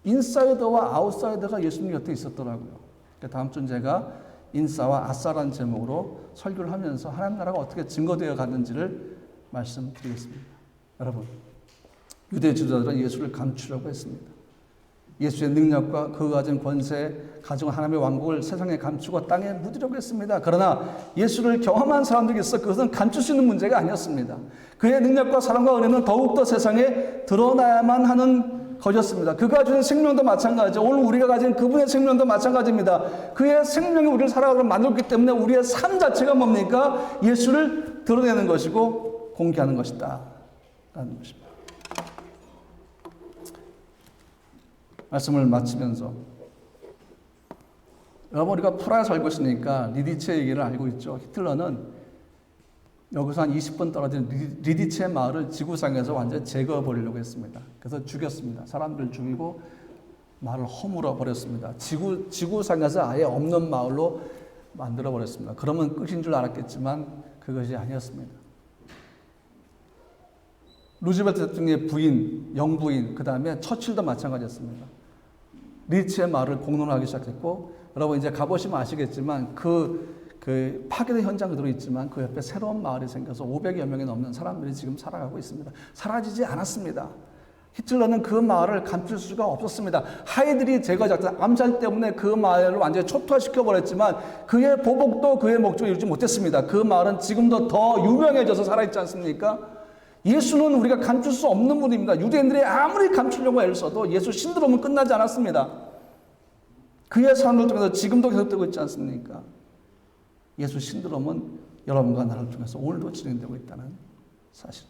인사이더와 아웃사이더가 예수님 곁에 있었더라고요. 그러니까 다음 주는 제가 인싸와 아싸라는 제목으로 설교를 하면서 하나님 나라가 어떻게 증거되어 갔는지를 말씀드리겠습니다. 여러분, 유대 지도자들은 예수를 감추려고 했습니다. 예수의 능력과 그가 가진 권세, 가지고 하나님의 왕국을 세상에 감추고 땅에 묻으려고 했습니다. 그러나 예수를 경험한 사람들이 있어 그것은 감출 수 있는 문제가 아니었습니다. 그의 능력과 사랑과 은혜는 더욱더 세상에 드러나야만 하는 것이었습니다. 그가 주는 생명도 마찬가지죠. 오늘 우리가 가진 그분의 생명도 마찬가지입니다. 그의 생명이 우리를 살아가도록 만들었기 때문에 우리의 삶 자체가 뭡니까? 예수를 드러내는 것이고 공개하는 것이다 라는 것입니다. 말씀을 마치면서 여러분 우리가 프라하에 살고 있으니까 리디체 얘기를 알고 있죠. 히틀러는 여기서 한 20분 떨어진 리디체 마을을 지구상에서 완전히 제거해버리려고 했습니다. 그래서 죽였습니다. 사람들을 죽이고 마을을 허물어 버렸습니다. 지구상에서 아예 없는 마을로 만들어 버렸습니다. 그러면 끝인 줄 알았겠지만 그것이 아니었습니다. 루즈벨트 대통령의 부인, 영부인, 그 다음에 처칠도 마찬가지였습니다. 리디체 마을을 공론하기 시작했고 여러분 이제 가보시면 아시겠지만 그 그 파괴된 현장 그대로 있지만 그 옆에 새로운 마을이 생겨서 500여 명이 넘는 사람들이 지금 살아가고 있습니다. 사라지지 않았습니다. 히틀러는 그 마을을 감출 수가 없었습니다. 하이들이 제거 작전, 암살 때문에 그 마을을 완전히 초토화시켜버렸지만 그의 보복도 그의 목적을 이루지 못했습니다. 그 마을은 지금도 더 유명해져서 살아있지 않습니까? 예수는 우리가 감출 수 없는 분입니다. 유대인들이 아무리 감추려고 애를 써도 예수 신드롬은 끝나지 않았습니다. 그의 삶을 통해서 지금도 계속되고 있지 않습니까? 예수 신드롬은 여러분과 나를 통해서 오늘도 진행되고 있다는 사실.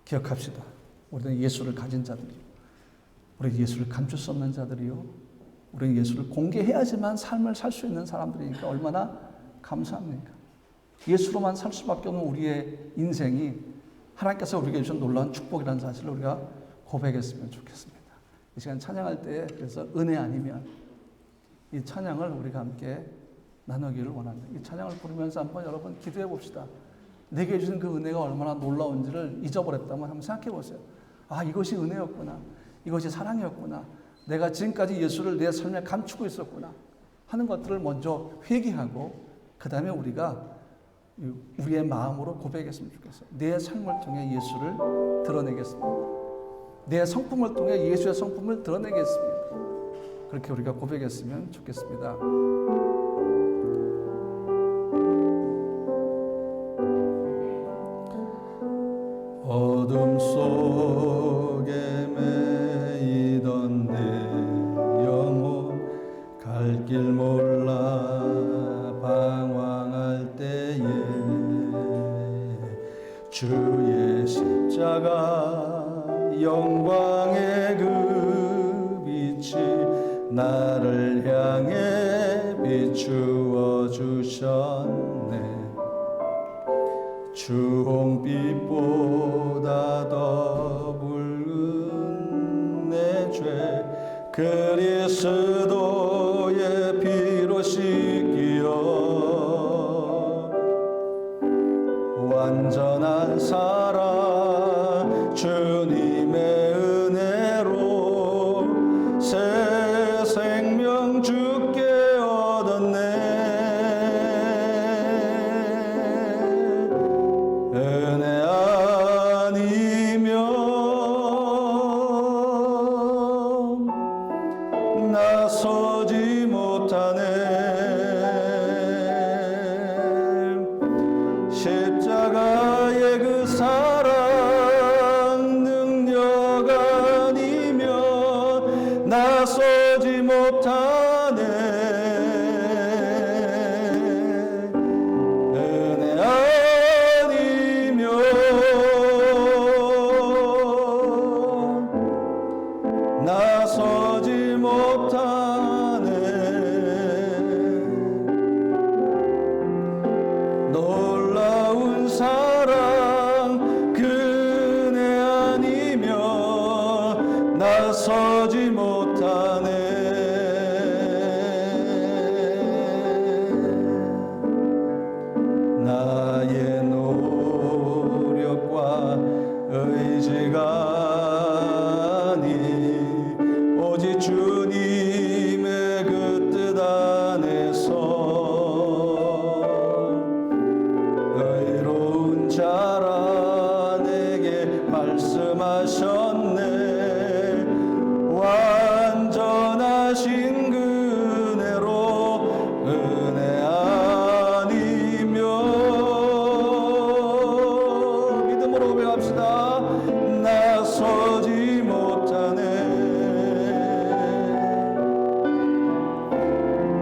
기억합시다. 우리는 예수를 가진 자들이요. 우리는 예수를 감출 수 없는 자들이요. 우리는 예수를 공개해야지만 삶을 살 수 있는 사람들이니까 얼마나 감사합니까? 예수로만 살 수밖에 없는 우리의 인생이 하나님께서 우리에게 주신 놀라운 축복이라는 사실을 우리가 고백했으면 좋겠습니다. 이 시간 찬양할 때 그래서 은혜 아니면 이 찬양을 우리가 함께 나누기를 원합니다. 이 찬양을 부르면서 한번 여러분 기도해 봅시다. 내게 주신 그 은혜가 얼마나 놀라운지를 잊어버렸다면 한번 생각해 보세요. 아, 이것이 은혜였구나. 이것이 사랑이었구나. 내가 지금까지 예수를 내 삶에 감추고 있었구나 하는 것들을 먼저 회개하고 그 다음에 우리가 우리의 마음으로 고백했으면 좋겠어요. 내 삶을 통해 예수를 드러내겠습니다. 내 성품을 통해 예수의 성품을 드러내겠습니다. 그렇게 우리가 고백했으면 좋겠습니다. 어둠 속에 매이던 내 영혼 갈 길 몰라 방황할 때에 주의 십자가 영광의 그 빛이 나를 향해 비추어 주셨네. 주홍빛보다 더 붉은 내 죄 그리스도의 피로 씻기어 완전한 사랑 주님의 은혜로 새 생명 주께 얻었네. 은혜 아니면 나서지 못하네. 십자가의 그 사랑 능력 아니면 나서지 못하네. 은혜 아니면 나서지 못하네. 놀라운 사랑 그네 아니면 나서지 못하네. 나의 노력과 의지가 아니 오직 주님의 그 뜻 안에서 의로운 자라 내게 말씀하셨네. 완전하신 그네로 은혜 아니면 믿음으로 고백합시다. 나서지 못하네.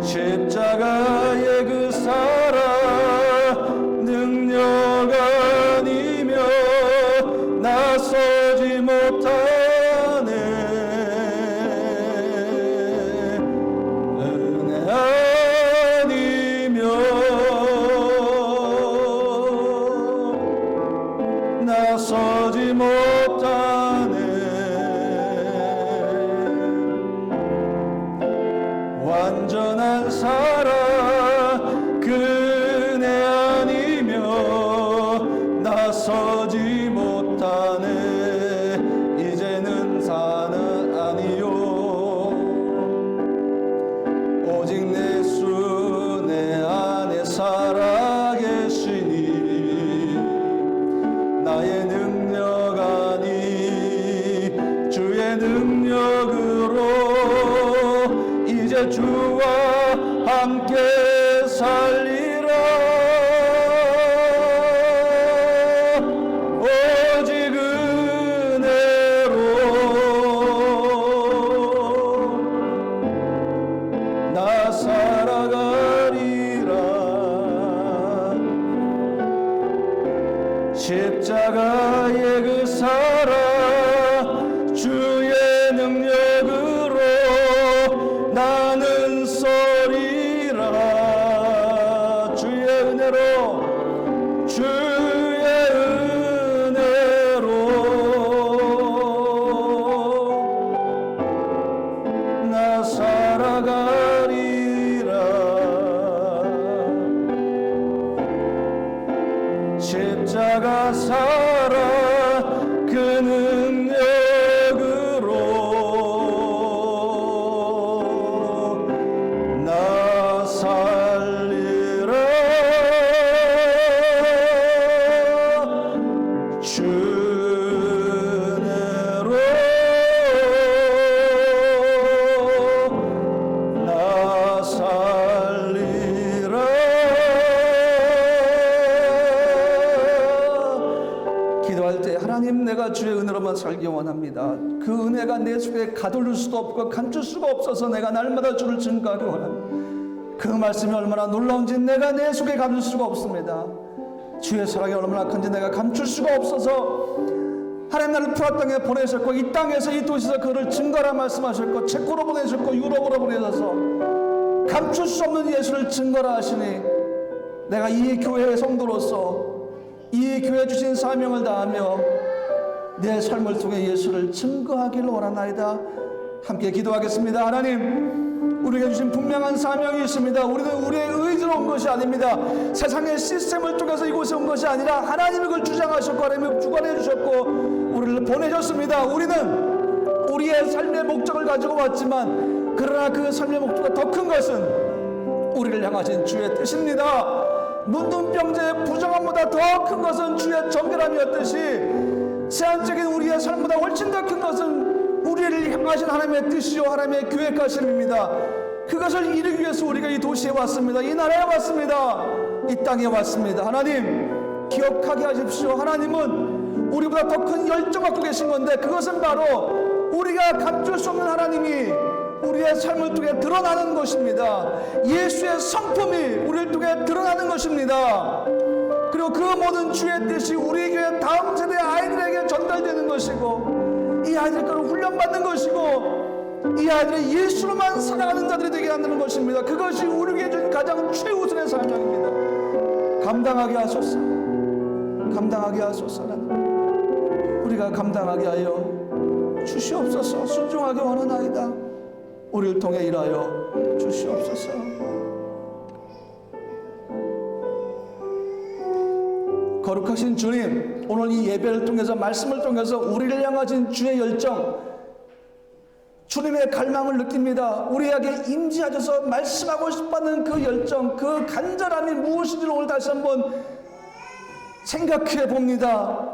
십자가의 그 사랑 능력 아니면 나서지 못하네. 은혜 아니면 나서지 못하네. 완전한 사랑 그네 아니면 나서지 못하네. 이제는 사는 아니요 오직 내 수 내 안에 사 십자가의 그 사랑 주의 능력으로 나는 서리라. 주의 은혜로 주의 은혜로 나 살아가리라. 십자가 사랑 그 능력으로 나 살리라. 주 은혜로 나 살리라. 기도할 때 하나님, 내가 주의 은혜로만 살기 원합니다. 그 은혜가 내 속에 가둘 수도 없고 감출 수가 없어서 내가 날마다 주를 증거하기 원합니다. 그 말씀이 얼마나 놀라운지 내가 내 속에 감출 수가 없습니다. 주의 사랑이 얼마나 큰지 내가 감출 수가 없어서 하나님 나를 프라 땅에 보내셨고 이 땅에서 이 도시에서 그를 증거라 말씀하셨고 체코로 보내셨고 유럽으로 보내셔서 감출 수 없는 예수를 증거라 하시니 내가 이 교회의 성도로서 이 교회 주신 사명을 다하며 내 삶을 통해 예수를 증거하기를 원하나이다. 함께 기도하겠습니다. 하나님, 우리에게 주신 분명한 사명이 있습니다. 우리는 우리의 의지로 온 것이 아닙니다. 세상의 시스템을 통해서 이곳에 온 것이 아니라 하나님이 그걸 주장하셨고 하나님이 주관해 주셨고 우리를 보내셨습니다. 우리는 우리의 삶의 목적을 가지고 왔지만 그러나 그 삶의 목적보다 더 큰 것은 우리를 향하신 주의 뜻입니다. 문둥병자의 부정함보다 더 큰 것은 주의 정결함이었듯이 제한적인 우리의 삶보다 훨씬 더 큰 것은 우리를 향하신 하나님의 뜻이요 하나님의 계획하심입니다. 그것을 이루기 위해서 우리가 이 도시에 왔습니다. 이 나라에 왔습니다. 이 땅에 왔습니다. 하나님, 기억하게 하십시오. 하나님은 우리보다 더 큰 열정 갖고 계신 건데 그것은 바로 우리가 감출 수 없는 하나님이 우리의 삶을 통해 드러나는 것입니다. 예수의 성품이 우리를 통해 드러나는 것입니다. 그리고 그 모든 주의 뜻이 우리 교회 다음 세대 아이들에게 전달되는 것이고 이 아이들 거를 훈련받는 것이고 이 아이들이 예수로만 살아가는 자들이 되게 만드는 것입니다. 그것이 우리에게 준 가장 최우선의 사명입니다. 감당하게 하소서. 감당하게 하소서. 우리가 감당하게 하여 주시옵소서. 순종하게 원하나이다. 우리를 통해 일하여 주시옵소서. 거룩하신 주님, 오늘 이 예배를 통해서 말씀을 통해서 우리를 향하신 주의 열정, 주님의 갈망을 느낍니다. 우리에게 임재하셔서 말씀하고 싶어하는 그 열정, 그 간절함이 무엇인지 오늘 다시 한번 생각해 봅니다.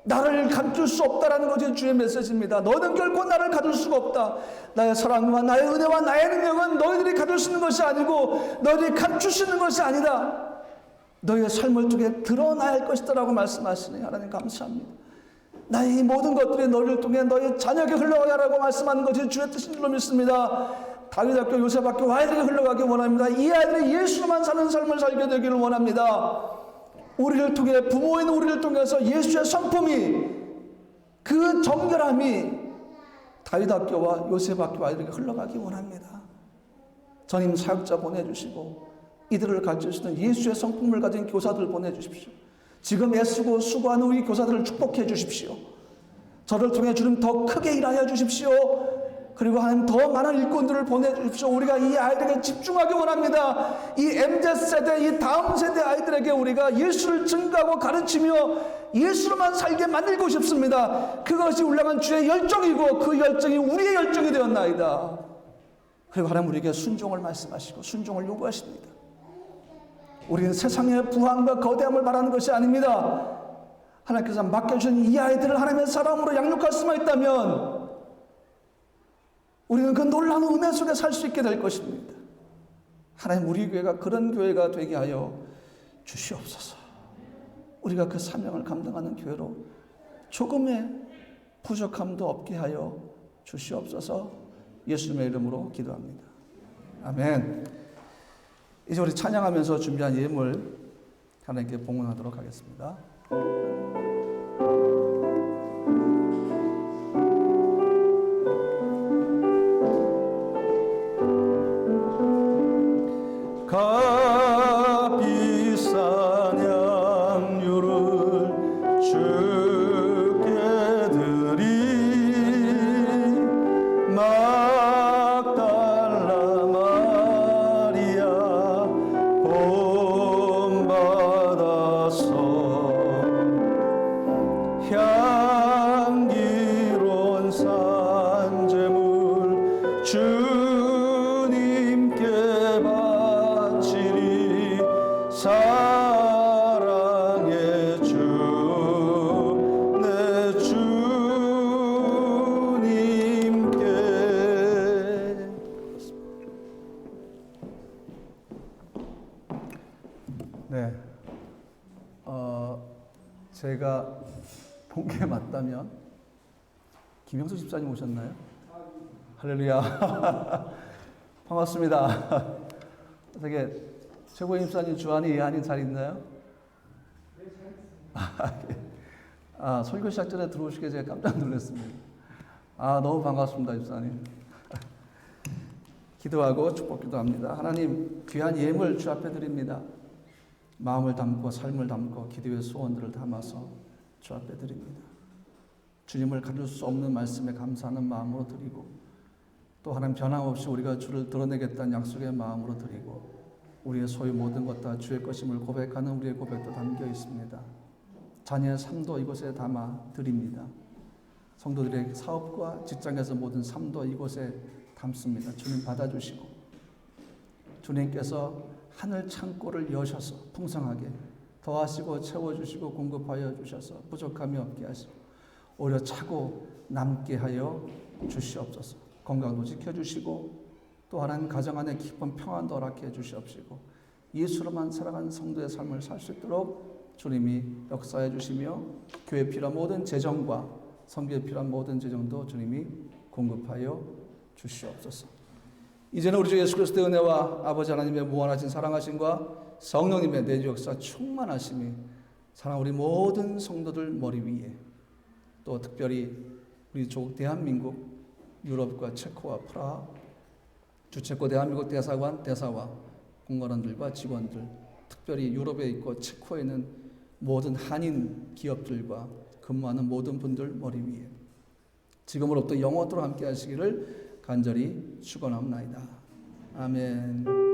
나를 감출 수 없다라는 것이 주의 메시지입니다. 너는 결코 나를 가둘 수가 없다. 나의 사랑과 나의 은혜와 나의 능력은 너희들이 가질 수 있는 것이 아니고 너희들이 감출 수 있는 것이 아니다. 너희의 삶을 통해 드러나야 할 것이다 라고 말씀하시니 하나님 감사합니다. 나의 이 모든 것들이 너희를 통해 너희 자녀에게 흘러가게 하라고 말씀하는 것이 주의 뜻인 줄로 믿습니다. 다윗학교 요셉학교 아이들에게 흘러가기 원합니다. 이 아이들이 예수로만 사는 삶을 살게 되기를 원합니다. 우리를 통해 부모인 우리를 통해서 예수의 성품이 그 정결함이 다윗학교와 요셉학교 아이들에게 흘러가기 원합니다. 전임 사역자 보내주시고 이들을 가르치시는 예수의 성품을 가진 교사들 보내주십시오. 지금 애쓰고 수고하는 우리 교사들을 축복해 주십시오. 저를 통해 주님 더 크게 일하여 주십시오. 그리고 하나님 더 많은 일꾼들을 보내주십시오. 우리가 이 아이들에게 집중하기 원합니다. 이 MZ세대, 이 다음 세대 아이들에게 우리가 예수를 증거하고 가르치며 예수로만 살게 만들고 싶습니다. 그것이 올라간 주의 열정이고 그 열정이 우리의 열정이 되었나이다. 그리고 하나님 우리에게 순종을 말씀하시고 순종을 요구하십니다. 우리는 세상의 부함과 거대함을 바라는 것이 아닙니다. 하나님께서 맡겨주신 이 아이들을 하나님의 사람으로 양육할 수만 있다면 우리는 그 놀라운 은혜 속에 살 수 있게 될 것입니다. 하나님 우리 교회가 그런 교회가 되게 하여 주시옵소서. 우리가 그 사명을 감당하는 교회로 조금의 부족함도 없게 하여 주시옵소서. 예수님의 이름으로 기도합니다. 아멘. 이제 우리 찬양하면서 준비한 예물 하나님께 봉헌하도록 하겠습니다. 값비싼 양유를 주께 드리 막달라 마리아 본받아서 향기로운 산제물 주님께 바치리 사랑의 주 내 주님께. 네, 제가 본 게 맞다면 김영수 집사님 오셨나요? 할렐루야. 반갑습니다. 어떻게 최고임 집사님 주한이 예한이 잘 있나요? 설교 시작 전에 들어오시게 제가 깜짝 놀랐습니다. 너무 반갑습니다, 집사님. 기도하고 축복 기도합니다. 하나님, 귀한 예물 주 앞에 드립니다. 마음을 담고 삶을 담고 기도의 소원들을 담아서 주 앞에 드립니다. 주님을 가릴 수 없는 말씀에 감사하는 마음으로 드리고, 또 하나님 변함없이 우리가 주를 드러내겠다는 약속의 마음으로 드리고, 우리의 소유 모든 것 다 주의 것임을 고백하는 우리의 고백도 담겨 있습니다. 자녀의 삶도 이곳에 담아 드립니다. 성도들의 사업과 직장에서 모든 삶도 이곳에 담습니다. 주님 받아주시고, 주님께서 하늘 창고를 여셔서 풍성하게 더하시고 채워주시고 공급하여 주셔서 부족함이 없게 하시고 오히려 차고 남게 하여 주시옵소서. 건강도 지켜주시고 또 하나님 가정 안에 깊은 평안도 허락해 주시옵시고 예수로만 살아가는 성도의 삶을 살 수 있도록 주님이 역사해 주시며 교회 필요한 모든 재정과 성교에 필요한 모든 재정도 주님이 공급하여 주시옵소서. 이제는 우리 주 예수 그리스도의 은혜와 아버지 하나님의 무한하신 사랑하심과 성령님의 내주 역사 충만하심이 사랑 우리 모든 성도들 머리 위에, 또 특별히 우리 조국 대한민국 유럽과 체코와 프라하 주체코 대한민국 대사관 대사와 공무원들과 직원들, 특별히 유럽에 있고 체코에 있는 모든 한인 기업들과 근무하는 모든 분들 머리 위에 지금으로부터 영원토록 함께 하시기를 간절히 축원합니다. 아멘.